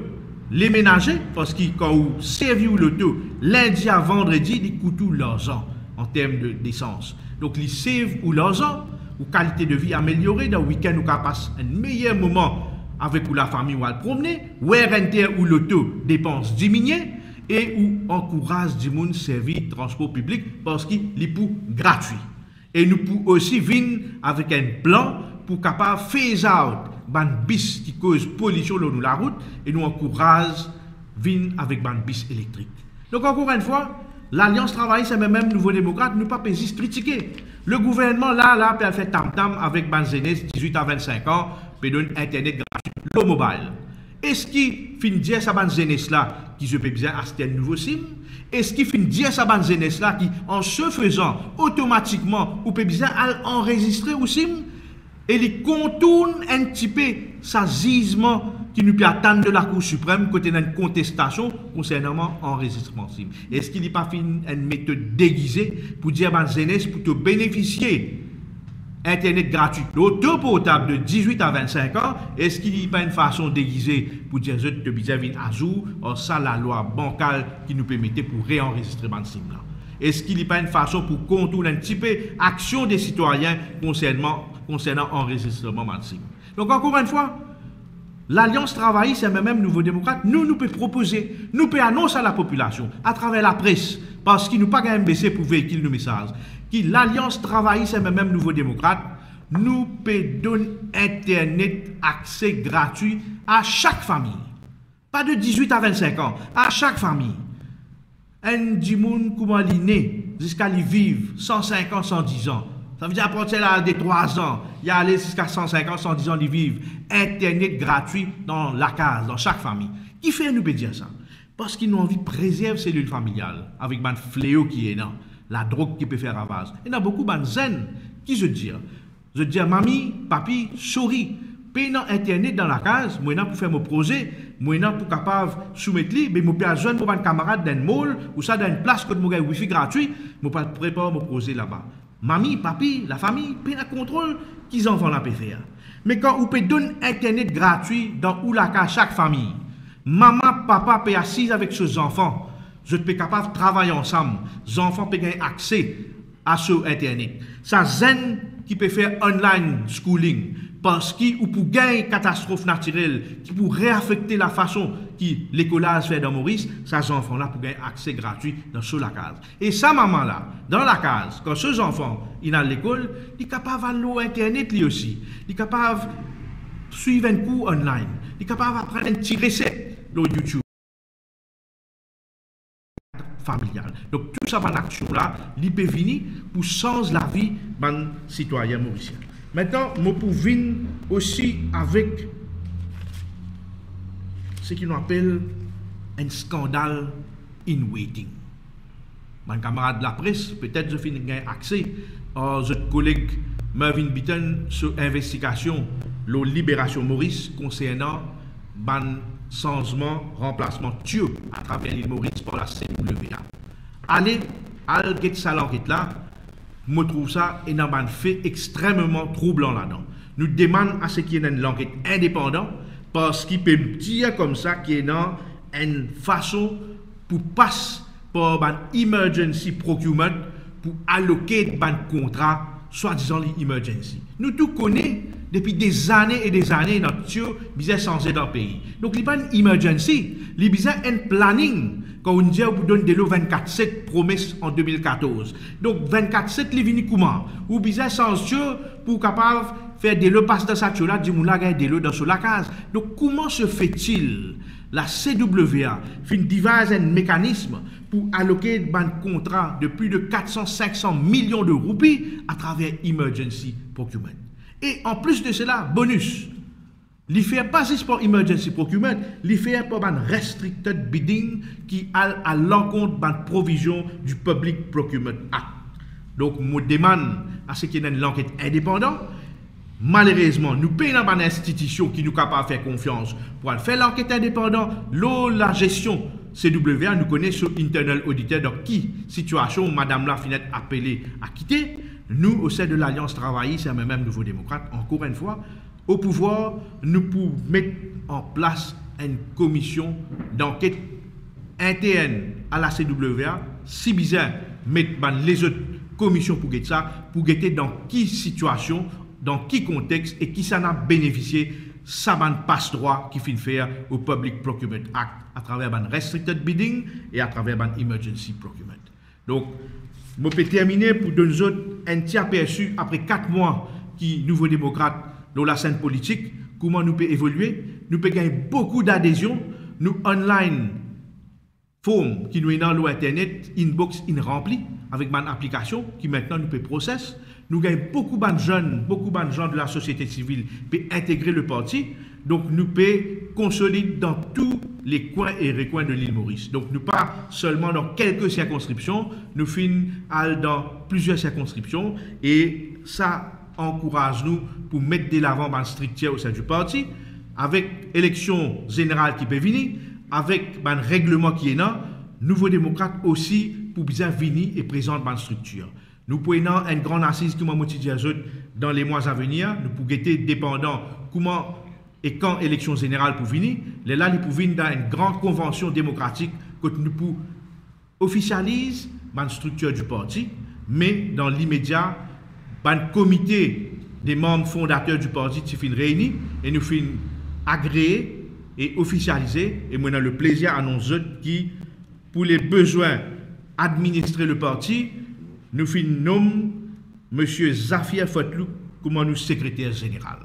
les ménagers parce que quand vous servez l'auto lundi à vendredi ils coûtent tout l'argent en termes d'essence donc ils servent ou l'argent ou qualité de vie améliorée dans le week-end ou qu'à passer un meilleur moment avec ou la famille ou à le promener wear and tear ou l'auto dépenses diminuées et ou encourage du monde servir transport public parce qu'il est pour gratuit et nous pouvons aussi venir avec un plan pour capable phase out ban bis qui cause pollution dans la route et nous encourage venir avec ban bis électrique. Donc encore une fois, l'Alliance travaille c'est même Nouveau Démocrate nous pas juste critiquer. Le gouvernement là peut faire tam-tam avec ban jeunesse 18 à 25 ans peut donner internet gratuit le mobile. Est-ce qu'il finit dire ça ban jeunesse là qui se peut bien acheter un nouveau SIM? Est-ce qu'il finit dire ça ban jeunesse là qui en se faisant automatiquement ou peut bien enregistrer au SIM? Et il contourne un petit peu sa gisement qui nous peut attendre de la Cour suprême côté d'une contestation concernant enregistrement SIM. Est-ce qu'il n'est pas fait une méthode déguisée pour dire à jeunesse pour te bénéficier Internet gratuit, l'auto portable de 18 à 25 ans, est-ce qu'il n'y a pas une façon déguisée pour dire que tu as un ajout, or ça la loi bancale qui nous permettait pour réenregistrer le SIM là? Est-ce qu'il n'y a pas une façon pour contourner un petit peu l'action des citoyens concernant enregistrement de SIM? Donc encore une fois, l'Alliance travailliste et même Nouveau Démocrate, nous pouvons proposer, nous pouvons annoncer à la population, à travers la presse, parce qu'il nous pas un MBC pour véhiculer nos messages, que l'Alliance travailliste et même Nouveau Démocrate, nous pouvons donner Internet accès gratuit à chaque famille. Pas de 18 à 25 ans, à chaque famille. Un dimoun comment il est né, jusqu'à lui vivre 105 ans, 110 ans. Ça veut dire à partir de 3 ans, il y a allé jusqu'à 105 ans, 110 ans, ils vivent Internet gratuit dans la case, dans chaque famille. Qui fait nous peut dire ça? Parce qu'ils ont envie de préserver les cellules familiales avec un fléau qui est là, la drogue qui peut faire ravage. Il y a beaucoup de zen qui se disent. Je dis, mamie, papi, souris, payant Internet dans la case, moi pour faire mon projet, moi pour capable soumettre lui, mais moi peux joindre mon camarade dans un mall ou ça dans une place que mon wifi gratuit, moi pas préparer mon projet là-bas. Mamie, papi, la famille, paye le contrôle qu'ils enfants la peuvent faire. Mais quand vous pouvez donner Internet gratuit dans ou la case chaque famille, maman, papa peut assis avec ses enfants, je peux capable de travailler ensemble, les enfants peuvent gagner accès à ce Internet. Ça zen qui peut faire online schooling, parce que ou pour gagner une catastrophe naturelle, qui pour réaffecter la façon que l'écolage fait dans Maurice, ces enfants-là pour gagner accès gratuit dans sur la case. Et sa maman-là, dans la case, quand ces enfants ils à l'école, ils sont capables d'aller Internet lui aussi. Ils sont capables de suivre un cours online. Ils sont capables d'apprendre une petite recette sur YouTube. Familial. Donc tout ça, cette action-là, il peut venir pour changer la vie des citoyens mauriciens. Maintenant, je peux venir aussi avec ce qu'on appelle un scandale in waiting. Mon camarade de la presse, peut-être je finis gagner accès à notre collègue Mervyn Bitton sur l'investigation de la libération Maurice concernant le changement, remplacement Dieu à travers l'île Maurice par la CWA. Allez, allez, ça l'enquête là. Je trouve ça un fait extrêmement troublant là-dedans. Nous demandons à ce qu'il y ait une enquête indépendante parce qu'il peut dire comme ça qu'il y a une façon pour passer par un emergency procurement pour alloquer un contrat, soi-disant l'emergency. Nous tous connaissons depuis des années et des années notre business changé dans le pays. Donc il n'y a pas une emergency, il y a un planning. Quand on dit qu'on donne des lots 24/7 promesses en 2014. Donc 24/7, il vient comment? Ou bien changé pour capable faire des lots passe dans cette chose-là, dit qu'on a des lots dans la case. Donc comment se fait-il la CWA fait devise un mécanisme pour alloquer un contrat de plus de 400-500 millions de roupies à travers Emergency Procurement? Et en plus de cela, bonus. Il fait pas juste pour emergency procurement, il fait pour un restricted bidding qui a à l'encontre de provision du Public Procurement Act. Donc, je demande à ce qu'il y ait une enquête indépendante. Malheureusement, nous payons une institution qui nous est capable de faire confiance pour faire l'enquête indépendante. La gestion CWA, nous connaissons sur Internal Auditor, donc qui situation Madame la Finette appelée à quitter. Nous, au sein de l'Alliance travailliste et même Nouveau Démocrate, encore une fois, au pouvoir, nous pouvons mettre en place une commission d'enquête interne à la CWA, si bizarre, mettre les autres commissions pour guetter ça, pour guetter dans quelle situation, dans quel contexte et qui ça a bénéficié, ça passe-droit qui finit faire au Public Procurement Act à travers un restricted bidding et à travers un emergency procurement. Donc, je peux terminer pour donner un petit aperçu après 4 mois qui Nouveau Démocrate dans la scène politique, comment nous pouvons évoluer, nous pouvons gagner beaucoup d'adhésions, nous online form qui nous est dans l'internet, inbox in rempli avec une application qui maintenant nous peut process, nous gagnons beaucoup de jeunes, gens de la société civile peuvent intégrer le parti, donc nous pouvons consolider dans tous les coins et recoins de l'île Maurice. Donc nous pas seulement dans quelques circonscriptions, nous finissons dans plusieurs circonscriptions et ça encourage nous pour mettre de l'avant une structure au sein du parti, avec élection générale qui peut venir, avec un règlement qui est là, Nouveau démocrate aussi pour bien venir et présenter une structure. Nous prenons une grande assise qui m'a motivé dans les mois à venir, nous pouvons être dépendants comment et quand élection générale pour venir, là, nous pouvons venir dans une grande convention démocratique que nous pouvons officialiser une structure du parti, mais dans l'immédiat, un comité des membres fondateurs du parti qui finit réuni et nous finit agréer et officialiser. Et moi, on a le plaisir à annoncer qui, pour les besoins administrer le parti, nous nommons M. Zafia Fatlou comme nous secrétaire général.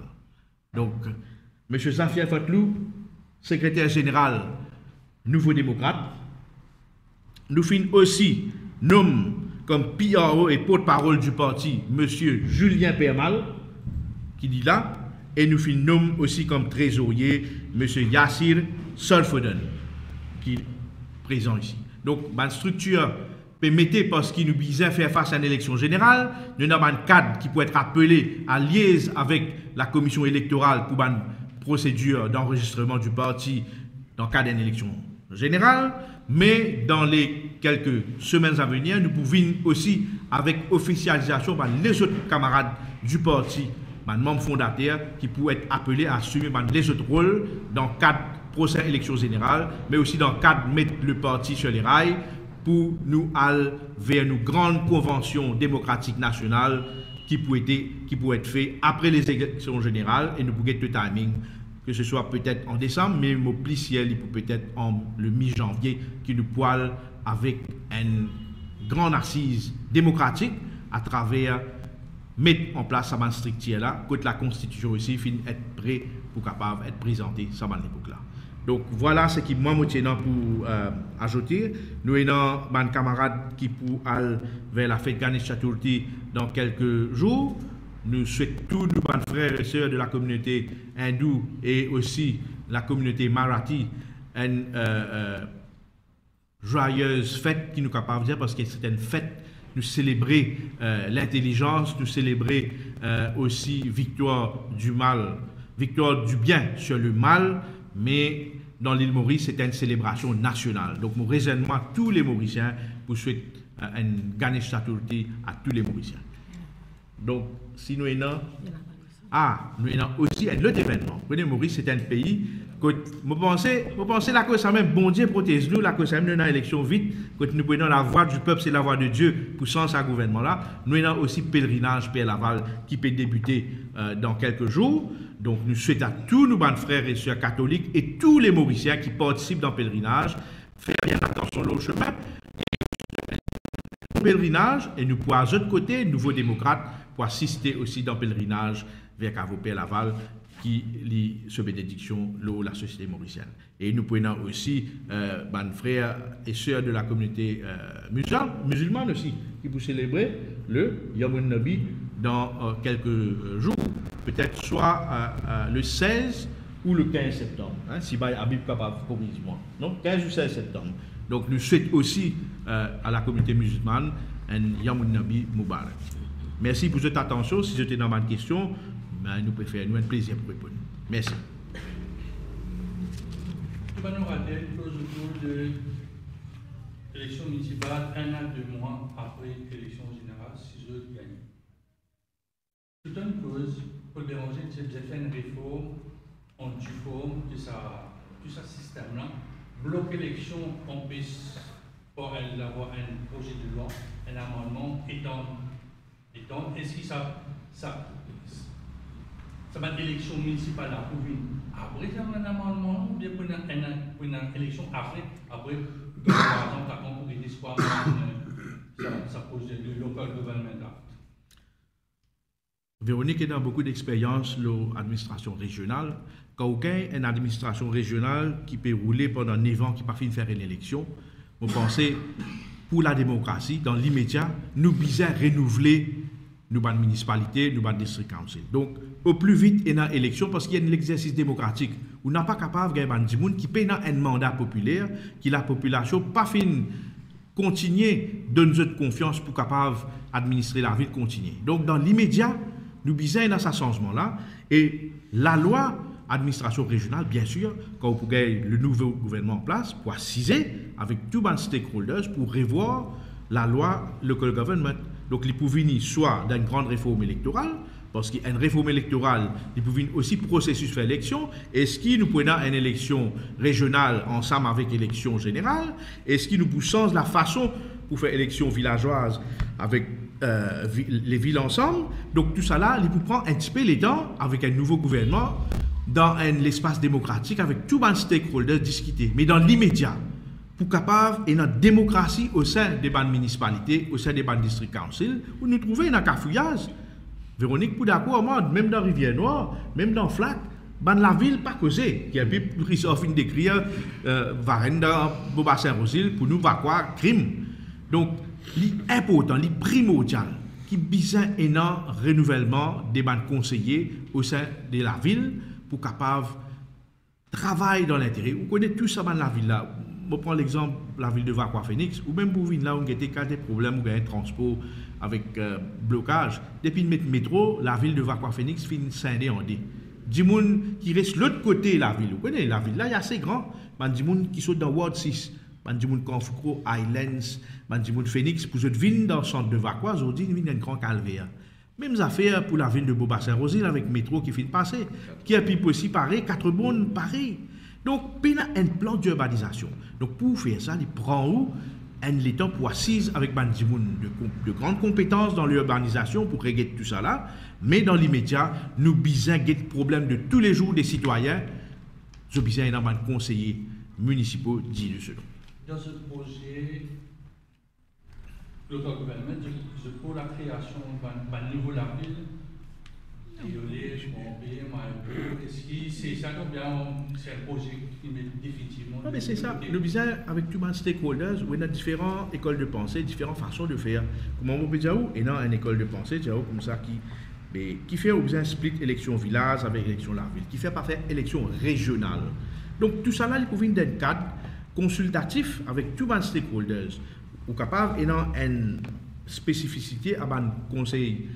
Donc, M. Zafia Fatlou, secrétaire général Nouveau démocrate. Nous aussi nommons comme PRO et porte-parole du parti M. Julien Permal, qui dit là, et nous nommons aussi comme trésorier M. Yassir Solfoden, qui est présent ici. Donc, ma structure permettait, parce qu'il nous visait à faire face à une élection générale, nous avons un cadre qui peut être appelé à liaise avec la commission électorale pour une procédure d'enregistrement du parti dans le cadre d'une élection générale, mais dans les quelques semaines à venir, nous pouvons aussi, avec officialisation, les autres camarades du parti, membres fondateurs, qui pourraient être appelés à assumer les autres rôles dans le cadre procès élection générale, mais aussi dans le cadre de mettre le parti sur les rails pour nous aller vers une grande convention démocratique nationale qui pourrait être faite après les élections générales et nous pourrions être le timing, que ce soit peut-être en décembre, mais au plus ciel, il peut peut-être en le mi-janvier, qui nous poile avec une grande assise démocratique à travers mettre en place cette structure-là, que la Constitution aussi finit être prête pour capable être présentée à cette époque-là. Donc voilà ce qui m'a motivé pour ajouter. Nous avons un camarade qui pour aller vers la fête Ganesh Chaturthi dans quelques jours. Nous souhaitons tous nos frères et sœurs de la communauté hindoue et aussi la communauté marathi une joyeuse fête qui nous capable de dire, parce que c'est une fête, nous célébrer l'intelligence, nous célébrer aussi victoire du mal, victoire du bien sur le mal, mais dans l'île Maurice, c'est une célébration nationale. Donc, mon raisonnement à tous les Mauriciens pour souhaiter une Ganesh Chaturthi à tous les Mauriciens. Donc, si nous avons nous avons aussi un autre événement. Vous voyez, Maurice, c'est un pays que, vous pensez là que ça même, bon Dieu protège nous, là que ça même, nous avons une élection vite, que nous prenons la voix du peuple, c'est la voix de Dieu pour sans ce gouvernement-là. Nous avons aussi pèlerinage Père Laval qui peut débuter dans quelques jours. Donc, nous souhaitons à tous nos bons frères et sœurs catholiques et tous les Mauriciens qui participent dans le pèlerinage, faire bien attention au chemin. Pèlerinage, et nous pourrons, de l'autre côté, Nouveau démocrate, pour assister aussi dans le pèlerinage vers Cavopé Laval, qui lit ce bénédiction, la société mauricienne. Et nous prenons aussi bons frères et sœurs de la communauté musulmane aussi, qui pour célébrer le Yamoun Nabi dans quelques jours, peut-être soit le 16 ou le 15 septembre, si Habib capable de corriger-moi. Non, 15 ou 16 septembre. Donc nous souhaitons aussi à la communauté musulmane un Yamoun Nabi Moubarak. Merci pour votre attention. Si j'étais dans ma question, nous préférons un plaisir pour répondre. Merci. Tu vas nous rappeler une chose autour de l'élection municipale, 1 à 2 mois après l'élection générale, si je gagne. Toute une cause pour déranger, c'est de faire une réforme en due forme de ce système-là. Bloquer l'élection, on puisse pour avoir un projet de loi, un amendement étant est-ce que ça va être l'élection municipale pour après un amendement ou bien pour une élection après par exemple la concourité soit ça pose le local government act. Véronique est dans beaucoup d'expérience l'administration régionale. Quand aucun une administration régionale qui peut rouler pendant 9 ans qui pas fini de faire une élection, vous pensez pour la démocratie, dans l'immédiat, nous bisons renouveler nos municipalités, nos district council. Donc, au plus vite, il y a une élection parce qu'il y a un exercice démocratique. On n'a pas capable de gagner des gens qui paye un mandat populaire, qui la population pas fin continuer de nous donner confiance pour capable administrer la ville continuer. Donc, dans l'immédiat, nous bisons dans ce changement-là. Et la loi administration régionale, bien sûr, quand vous avez le nouveau gouvernement en place, pour assiser avec tous les stakeholders pour revoir la loi local government. Donc, il peut venir soit d'une grande réforme électorale, parce qu'il y a une réforme électorale, il peut venir aussi processus d'élection. Est-ce que nous prenons une élection régionale ensemble avec l'élection générale? Est-ce que nous changeons la façon pour faire élection villageoise avec les villes ensemble? Donc, tout ça là, il peut prendre un petit peu les temps avec un nouveau gouvernement dans l'espace démocratique avec tous les stakeholders discuter. Mais dans l'immédiat, pour capable et notre démocratie au sein des bandes municipalités, au sein des bandes district council, où nous trouvons un cafouillage. Véronique, pour d'accord, même dans Rivière-Noire, même dans Flac, dans la ville, pas causé. Il y a plus de d'écrire Varennes dans Beaubassin-Rosil, pour nous, va quoi, crime. Donc, l'important, le primordial, qui besoin un renouvellement des bandes conseillers au sein de la ville, pour capable travailler dans l'intérêt. Vous connaissez tout ça dans la ville là. Je prends l'exemple de la ville de Vacqua-Phoenix, ou même pour venir là où il y a des problèmes, où il y a un transport avec blocage. Depuis le métro, la ville de Vacqua-Phoenix finit scindée en deux. Des gens qui restent de l'autre côté de la ville. Vous connaissez la ville là, il y a assez grand. Des gens qui sont dans Ward 6, des gens qui sont Highlands, des gens Phoenix, pour venir dans le centre de Vacqua, aujourd'hui, ils viennent un grand calvaire. Mêmes affaires pour la ville de Beaubassin-Rosil avec le métro qui finit de passer. Qui a pu aussi pareil, 4 bonnes pareil. Donc, il y a un plan d'urbanisation. Donc, pour faire ça, il prend où les temps pour assise avec des gens de grandes compétences dans l'urbanisation pour régler tout ça là. Mais dans l'immédiat, nous bisons des problèmes de tous les jours des citoyens. Nous bisons énormément de conseillers municipaux dit de cela. Dans ce projet, local government, je pour la création d'un niveau de la ville, est-ce que c'est ça ou bien c'est un projet qui met définitivement? Non, mais c'est ça. Le bizarre avec tous les stakeholders, où il y a différentes écoles de pensée, différentes façons de faire. Comment on peut dire où? Et non, une école de pensée, comme ça, qui fait au besoin split élection village avec élection la ville, qui fait pas faire élection régionale. Donc tout ça là, il faut venir d'un cadre consultatif avec tous les stakeholders, ou capable et non une spécificité à un conseil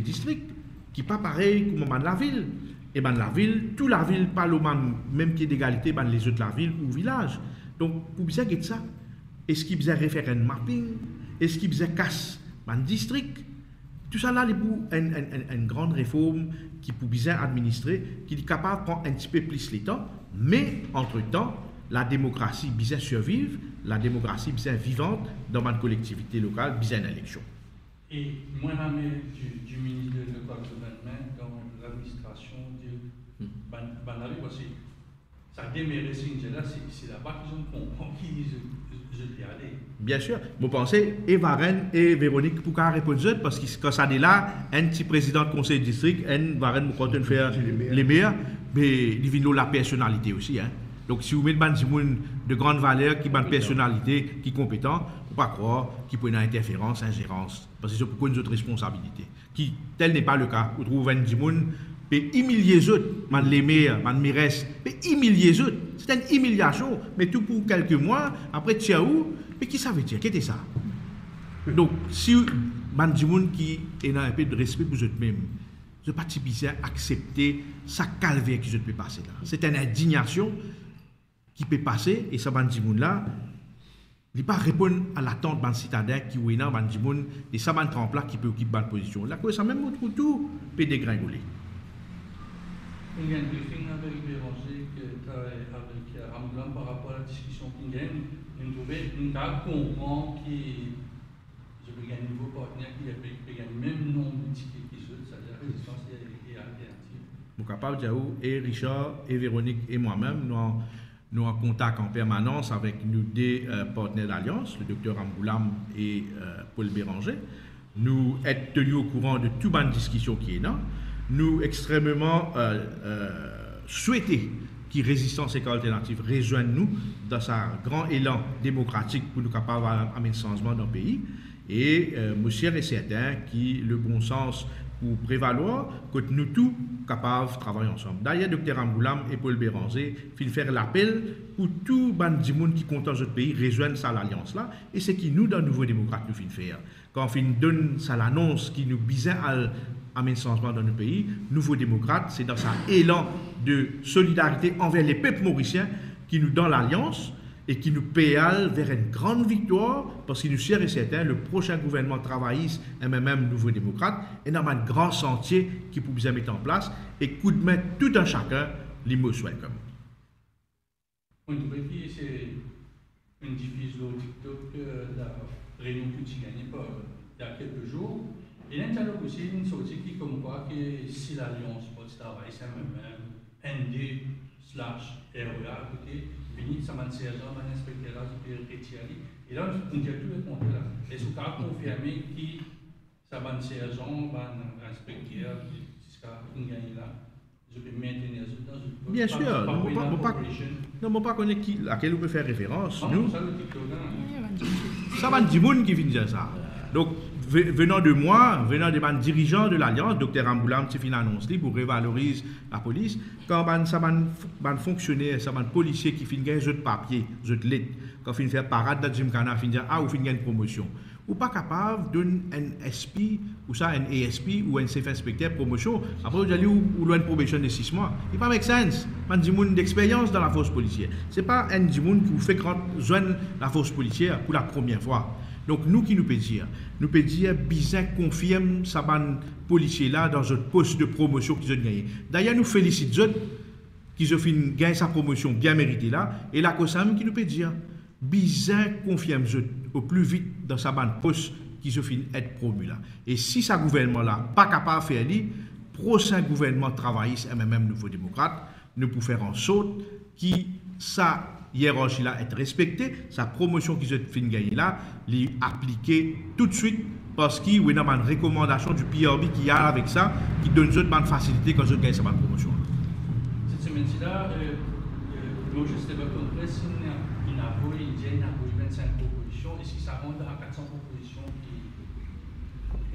district qui n'est pas pareil comme la ville. Et la ville, toute la ville parle au même pied d'égalité que les autres la ville ou village. Donc, pour bien dire ça, est-ce qu'il y a référent mapping? Est-ce qu'il y a casse dans le district? Tout ça là, il pour une grande réforme qui peut bien administrer, qui est capable de prendre un petit peu plus le temps, mais entre-temps, la démocratie bien survivre, la démocratie bien vivante dans ma collectivité locale, bien élection. Et moi, la main du ministre de local government dans l'administration de Banali, parce que ça démarre là, c'est là-bas qu'ils ont compris qui je vais aller. Bien sûr, vous pensez, et Varennes et Véronique pour répondre parce que quand ça est là, un petit président de conseil district, un Varennes pour faire les meilleurs, mais il vient la personnalité aussi. Hein. Donc si vous mettez des gens de grande valeur, qui ont une personnalité, qui sont compétents, il ne faut pas croire qu'ils peuvent une interférence, ingérence, parce que c'est pour une autre responsabilité. Qui, tel n'est pas le cas. Vous trouvez des gens qui humilier les autres, les meilleurs, les maires, humilier les autres. C'est une humiliation, mais tout pour quelques mois, après tchaou, mais qui ça veut dire? Qu'est-ce que c'est ça? Donc si des gens qui ont un peu de respect pour eux-mêmes, je ne pas bien accepter sa calvaire qui peut passer là. C'est une indignation qui peut passer, et ça, les gens là, il ne pas répondre à l'attente des citadins qui ont des gens, et ça, les trempe là qui peut occuper une position. Là, ça même pour tout peut dégringoler. Il y a un briefing avec Béranger avec Ramglam par rapport à la discussion qu'il y a. Une cas comprend qui je peux gagner un nouveau partenaire qui peut gagner le même nombre de tickets qu'ils ont, c'est-à-dire résistance et alternative. Mon capable de dire, et Richard, et Véronique, et moi-même, nous en contact en permanence avec nos deux partenaires d'alliance, le docteur Ramgoulam et Paul Béranger. Nous sommes tenus au courant de toute bonne discussion qui est là. Nous extrêmement souhaiter que Résistance et Alternative rejoigne nous dans sa grand élan démocratique pour nous capables d'amener un changement dans le pays. Et monsieur est certain que le bon sens pour prévaloir que nous tous capables de travailler ensemble. D'ailleurs, Dr Ramgoulam et Paul Béranger font faire l'appel pour tout le monde qui compte dans notre pays rejoindre ça l'alliance là. Et c'est qui nous, dans Nouveau Démocrate, nous faisons faire. Quand on donne ça l'annonce qui nous bise à amène changement dans le pays. Nouveau démocrate, c'est dans sa élan de solidarité envers les peuples mauriciens qui nous donne l'alliance et qui nous péale vers une grande victoire, parce qu'il nous sûr et certain, le prochain gouvernement travailliste, MMM, Nouveau démocrate, est dans un grand sentier qui peut bien mettre en place, et coup de main tout un chacun, les mots welcome. On dirait que c'est une diffusion TikTok de la réunion que tu gagné il y a quelques jours. Et il y a aussi une sortie qui comme quoi que si l'Alliance pour le travail, c'est MMM, ND/REA, côté, fini, ça m'a servi, ça m'a inspecté là, je peux retirer. Et là, on dit tout le compte là. Et ce cas confirmé qui ça m'a servi, m'a inspecté, jusqu'à une gagne là. Je peux maintenir ça dans une. Bien sûr, non, mais pas connaître à quel on peut faire référence. Nous, ça va dire monde qui vient dire ça. Donc, venant de moi, venant des dirigeants de l'Alliance, Dr Amboulam, qui fait une annonce pour revaloriser la police, quand ça va fonctionner, ça va policier qui finit un jeu de papier, jeu de lettres, quand il fait parade dans Jimkana, il dit ah, ou finit une promotion. Ou pas capable d'un SP, ou ça, un ASP, ou un chef inspecteur promotion, après vous allez ou une probation de 6 mois. Il pas make sense. Man dit monde d'expérience dans la force policière. C'est pas un dit monde qui vous fait joindre la force policière pour la première fois. Donc nous qui nous peut dire Bizin confirme ça ban policier là dans un poste de promotion qu'ils ont gagné. D'ailleurs nous félicitons qu'ils ont gagné sa promotion bien méritée là, et la COSAM qui nous peut dire Bizin confirme au plus vite dans sa ban poste qu'ils ont fini être promu là. Et si ce gouvernement là pas capable de faire le prochain gouvernement travailliste et même Nouveau démocrate, nous pouvons faire en sorte qui ça hiérarchie là est respectée, sa promotion qu'ils ont fin gagner là, l'y appliquer tout de suite parce qu'il y a une recommandation du PRB qui a avec ça, qui donne une bonne facilité quand je gagne sa promotion. Cette semaine-là, le juste le congrès, il a envoyé 25 propositions. Est-ce que ça monte à 400 propositions qui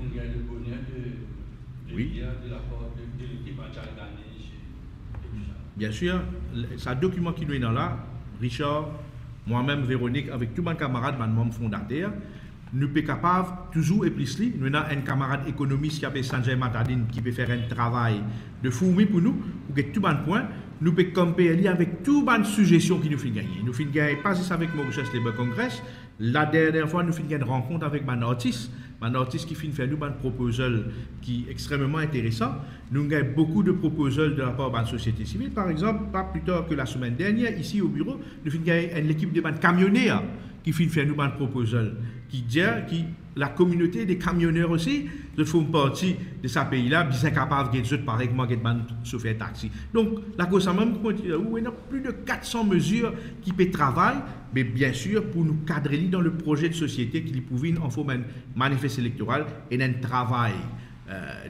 ont eu le bonheur de lire de la part de l'équipe à Jalgané et tout ça? Bien sûr, ce document qui nous est dans là, Richard, moi-même, Véronique, avec tous mes camarades, mes membres fondateurs, nous sommes capables, toujours et plus, nous avons un camarade économiste qui s'appelle Sanjay Matadine qui peut faire un travail de fourmi pour nous, pour que tout le point, nous pouvons comparer avec toutes les suggestions qui nous font gagner. Nous faisons gagner, pas juste avec Mauritius Labour Congress, la dernière fois, nous faisons une rencontre avec un artiste qui fait faire nous un proposal qui est extrêmement intéressant. Nous avons beaucoup de proposals de la part de la société civile. Par exemple, pas plus tard que la semaine dernière, ici au bureau, nous faisons une équipe de camionneurs qui fait faire nous un proposal qui dit que la communauté des camionneurs aussi, ils font partie de ce pays-là, ils sont capables de faire par exemple de chauffeur taxi. Donc, la cause même, il y a plus de 400 mesures qui peuvent travailler, mais bien sûr, pour nous cadrer dans le projet de société qui pouvait en forme manifeste électoral et un travail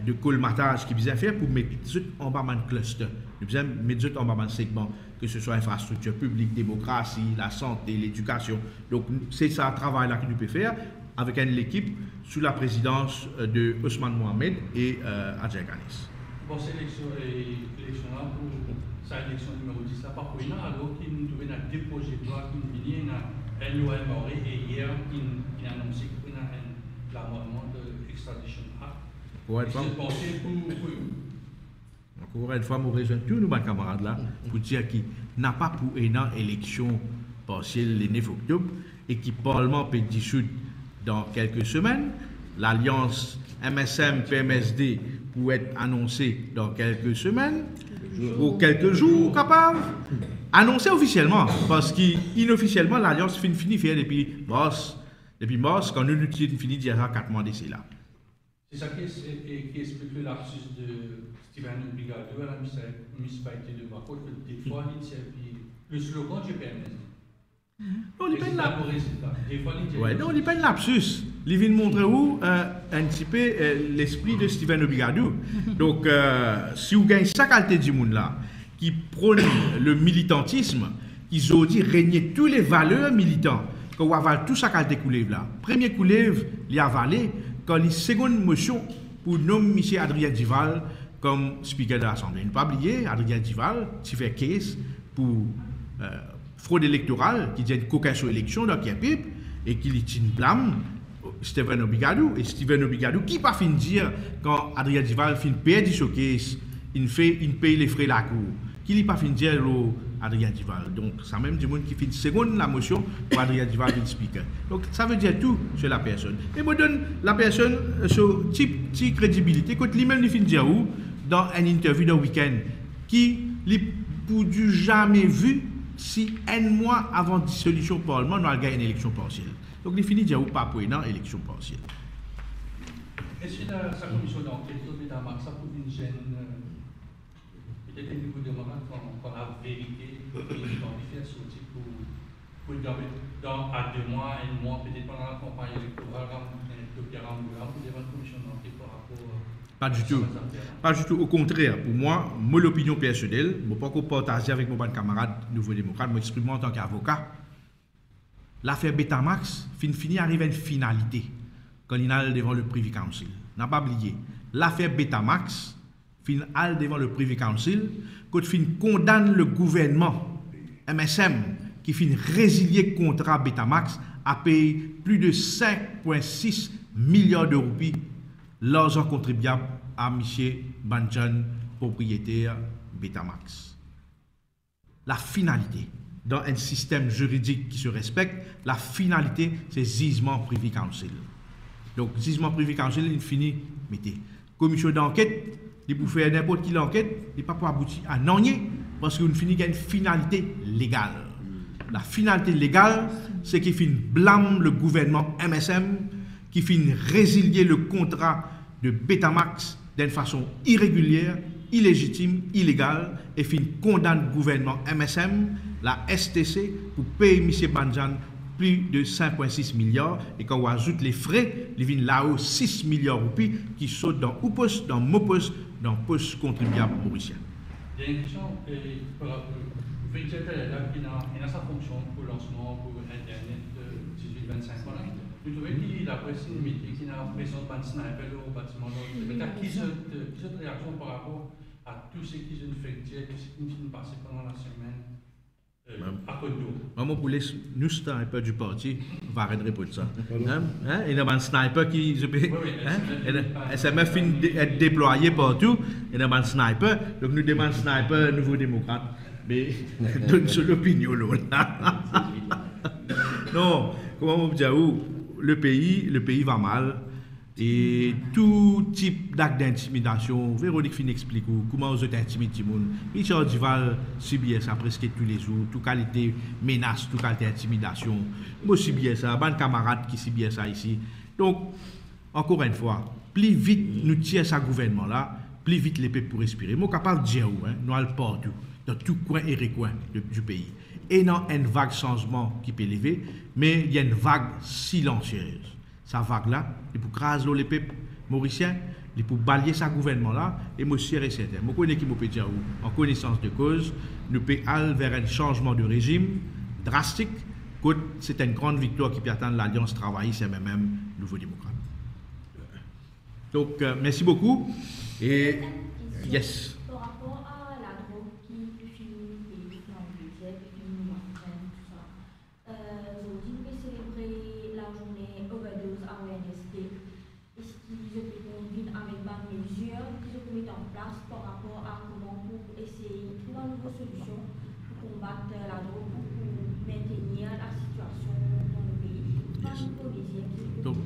de colmatage qui vient faire pour mettre en bas un cluster. Nous besoin mettre en bas un segment, que ce soit infrastructure publique, démocratie, la santé, l'éducation. Donc, c'est ça le travail-là que nous pouvons faire avec l'équipe sous la présidence de Ousmane Mohamed et Adja Ganis. Pour cette élection-là, pour cette élection numéro 10, là, par contre, alors qu'il nous trouvait dans deux projets de loi qui nous venaient, un loi Moré, et hier, il a annoncé qu'il y a l'amendement de l'extradition Act. Encore une fois, nous rejoignons tous nos camarades là pour dire qu'il n'a pas pour une élection partielle le 9 octobre et que le Parlement peut dissoudre dans quelques semaines. L'alliance MSM-PMSD peut être annoncée dans quelques semaines ou quelques jours, capable. Annoncée officiellement, parce qu'inofficiellement, l'alliance finit faire depuis mars, quand nous finit déjà 4 mois d'ici là. C'est ça qui explique le lapsus de Steven Brigado à la municipalité de Bacot, que des fois, il servait le slogan du PMSD. Non, il n'est pas un lapsus. Il vient montrer où un petit peu l'esprit de Steven Obligado. Donc, si vous gagnez sa qualité du monde là, qui prône le militantisme, qui ont dit régner toutes les valeurs militantes, quand vous avalez tout ça qualité couleuvre là. Premier couleuvre, il a avalé quand les secondes motion pour nommer M. Adrien Duval comme speaker de l'Assemblée. Ne pas oublier, Adrien Duval, qui fait case pour fraude électorale, qui dit coquin sur l'élection dans Kiapip, et qui est une blâme Steven Obigadou. Et Steven Obigadou, qui pas fin dire quand Adrien Duval fin payer du showcase, il paye les frais de la cour. Qui n'a pas fin dire Adrien Duval. Donc, ça même du monde qui fait une seconde la motion pour Adrien Duval le speaker. Donc, ça veut dire tout sur la personne. Et me donne la personne ce type de crédibilité, quand lui-même il fin dire où, dans une interview d'un week-end, qui n'a pour jamais vu si un mois avant la dissolution du Parlement, nous avons gagné une élection partielle. Donc, il finit de dire ou pas pour une élection partielle. Est-ce que sa commission d'enquête, ça pour une gêne, peut-être au niveau de moment qu'on a vérité, qu'on identifie ce type pour à 2 mois, 1 mois, peut-être pendant la campagne électorale, pour devant une commission d'enquête par rapport Pas du tout. Pas du tout. Au contraire, pour moi, l'opinion personnelle, je ne peux pas partager avec mon camarade Nouveau Démocrate, je m'exprime en tant qu'avocat. L'affaire Betamax finit arrive à une finalité quand il est devant le Privy Council. N'a pas oublié. L'affaire Betamax finit devant le Privy Council quand il condamne le gouvernement MSM qui finit résilier le contrat Betamax à payer plus de 5,6 milliards de roupies l'argent contribuable à M. Banjan, propriétaire Betamax. La finalité, dans un système juridique qui se respecte, la finalité, c'est Gisement Privy Council. Donc, Gisement Privy Council, il finit, mettez, commission d'enquête, il peut faire n'importe quelle enquête, il ne peut pas aboutir à rien, parce qu'il finit qu'il y a une finalité légale. La finalité légale, c'est qu'il finit blâme le gouvernement MSM, qui finit résilier le contrat de Betamax d'une façon irrégulière, illégitime, illégale, et finit condamne le gouvernement MSM, la STC, pour payer M. Banjan plus de 5,6 milliards, et quand on ajoute les frais, il vient là-haut 6 milliards de roupies qui sautent dans OPOS, dans MOPOS, dans poste contribuable mauricien. Il y a une question, vous faites qu'il a sa fonction pour le lancement pour Internet 18-25 ans. Vous trouvez qu'il a presse limité, qu'il a la présence d'un sniper au bâtiment. Qui cette réaction par rapport à tout ce qui ont fait dire, tout ce qui nous passé pendant la semaine à Côte-d'Or? Maman, pour les nous sniper du parti, on va arrêter pour ça. Il y a un sniper qui. SMF finit d'être déployé partout. Il y a un sniper. Donc nous demandons sniper, Nouveau Démocrate. Mais donne sur l'opinion là. Non, comment on dit le pays va mal. Et tout type d'acte d'intimidation, Véronique fin explique comment vous êtes intimidé. Richard Duval subit ça presque tous les jours, toute qualité menace, toute qualité intimidation. Moi subis ça, ban camarade qui subit ça ici. Donc, encore une fois, plus vite nous tirons ce gouvernement-là, plus vite les peuples pour respirer. Moi, capable de dire nous allons partout, dans tout coin et recoin du pays. Et non une vague changement qui peut lever, mais il y a une vague silencieuse. Sa vague-là, il pour craser les peuples mauriciens, il pour balayer ce gouvernement-là, et moi, je suis certain. Je connais qui peut dire en connaissance de cause, nous pouvons aller vers un changement de régime drastique, c'est une grande victoire qui peut atteindre l'Alliance travailliste et même Nouveau Démocrate. Donc, merci beaucoup. Et, yes. Par rapport à la drogue qui finit dans le budget, qui finit dans tout ça, aujourd'hui, nous célébrer la journée Overdose Awareness Day. Est-ce qu'ils ont conduit avec des mesures qu'ils ont mis en place par rapport à comment pour essayer de trouver une nouvelle solution pour combattre la drogue, pour maintenir la situation dans le pays? Donc,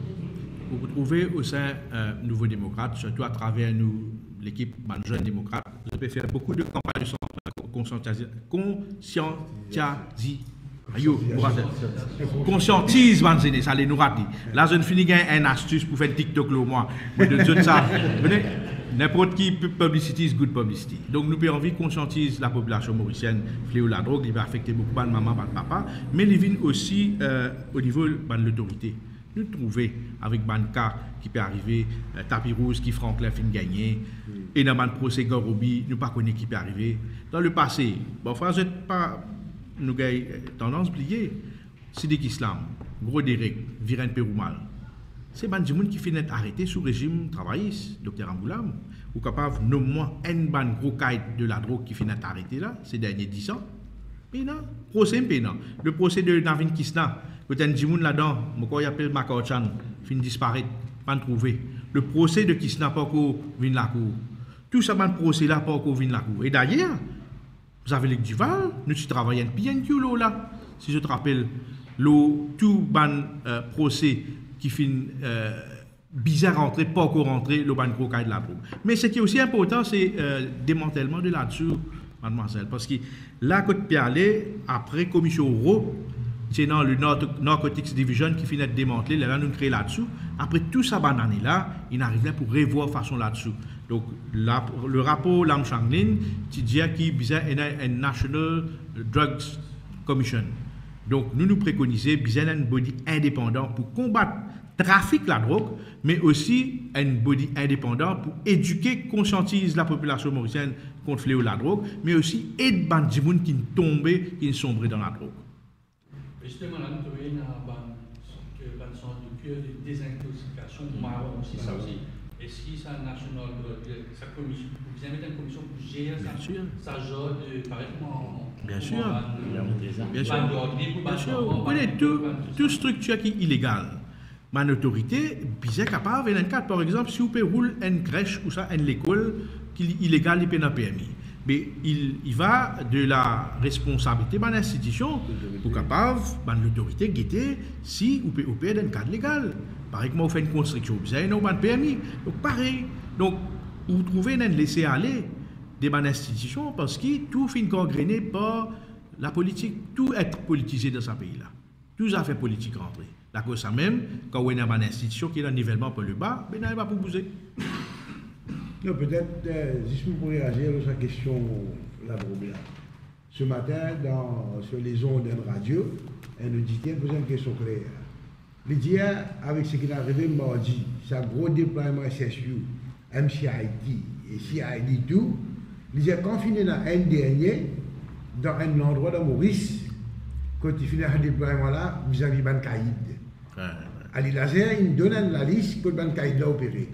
vous retrouvez au sein Nouveau Démocrate, surtout à travers nous, l'équipe Jeune Démocrate, vous pouvez faire beaucoup de campagnes conscientise, ça les nous rater. Là, je ne finis une astuce pour faire TikTok le mois. De ça, n'importe qui publicity is good publicity. Donc, nous pouvons envie de conscientiser la population mauricienne, fléau la drogue, il va affecter beaucoup de maman, de papa, mais il vient aussi au niveau de l'autorité. Nous trouvons avec Banca qui peut arriver, Tapis Rouge qui Franklin fin gagner, et dans le procès Gorobi, nous ne pas connaître qui peut arriver. Dans le passé, bon, frère, je n'ai pas nous avons tendance à oublier Sidik Islam, Gros Derek, Viren Peroumal. C'est des gens qui finissent arrêtés sous régime travailliste, Dr Amboulam, ou capable de nommer un gros caïd de la drogue qui finit arrêté là, ces derniers 10 ans. Pénal, procès pénal. Le procès de Navin Kisna, quand un Jimoun là-dedans, je appelle Makauchan, fin disparaître, pas trouver. Le procès de Kisnapoko vient la cour. Tout ça, le procès là, pas encore vient la cour. Et d'ailleurs, vous avez les Duval, nous travaillons bien là. Si je te rappelle, tout ban procès qui finit bizarre rentrer, pas encore rentrer, le ban crocaille de la troupe. Mais ce qui est aussi important, c'est démantèlement de là-dessous, mademoiselle. Parce que là, côté Pialé, après commission euro, c'est dans le Narcotics Division qui finit de démanteler, là, nous créons là-dessous. Après tout ça, année là, il arrive là pour revoir façon là-dessous. Donc, le rapport Lam Changlin, qui dit qu'il y a une National Drugs Commission. Donc, nous préconisons un body indépendant pour combattre le trafic de la drogue, mais aussi un body indépendant pour éduquer, conscientiser la population mauricienne contre le fléau de la drogue, mais aussi aider les gens qui sont tombés, qui sont sombrés dans la drogue. Justement, là, nous avons une sorte de cure de désintoxication marron aussi, ça aussi. Est-ce que ça national, sa commission, vous avez une commission pour gérer ça genre de, par exemple, bien sûr, bien sûr, vous connaissez toute structure qui est illégale. Ma autorité, bien capable, dans le cadre, par exemple, si vous pouvez rouler une crèche ou ça, une école qui est illégale, il peut pas permis. Mais il va de la responsabilité de l'institution pour capable, l'autorité guetter si vous pouvez opérer dans le cadre légal. Par exemple, vous faites une construction, vous avez un permis. Donc, pareil. Donc, vous trouvez un laisser-aller des institutions parce que tout finit gangréné par la politique. Tout est politisé dans ce pays-là. Tout a fait politique rentrer. La cause ça même, quand on a une institution qui est dans le nivellement par le bas, ben, elle va pour bouger. Non, peut-être, juste pour réagir à cette question, la drogue. Ce matin, sur les ondes de radio, un auditeur posait une question claire. Il dit, avec ce qui est arrivé mardi, c'est un gros déploiement SSU, MCIT et CID tout, il dit, confiné dans un dernier, dans un endroit de Maurice, quand il finit un déploiement là, vis-à-vis de Caïd. Ali Lazer, il donne la liste que le Caïd a opéré.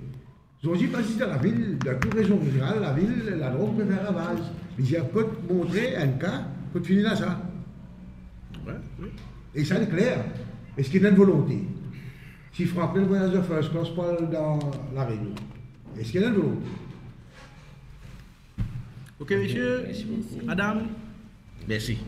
Ils ont dit, parce que dans la ville, dans toute région rurale, la ville, la drogue peut faire ravage. Ils ont montré un cas, quand il finit là, ça. Et ça, c'est clair. Est-ce qu'il y a une volonté? Si Franklin voyage de first class parle dans la réunion, est-ce qu'il y a une volonté? Ok, monsieur, madame, merci.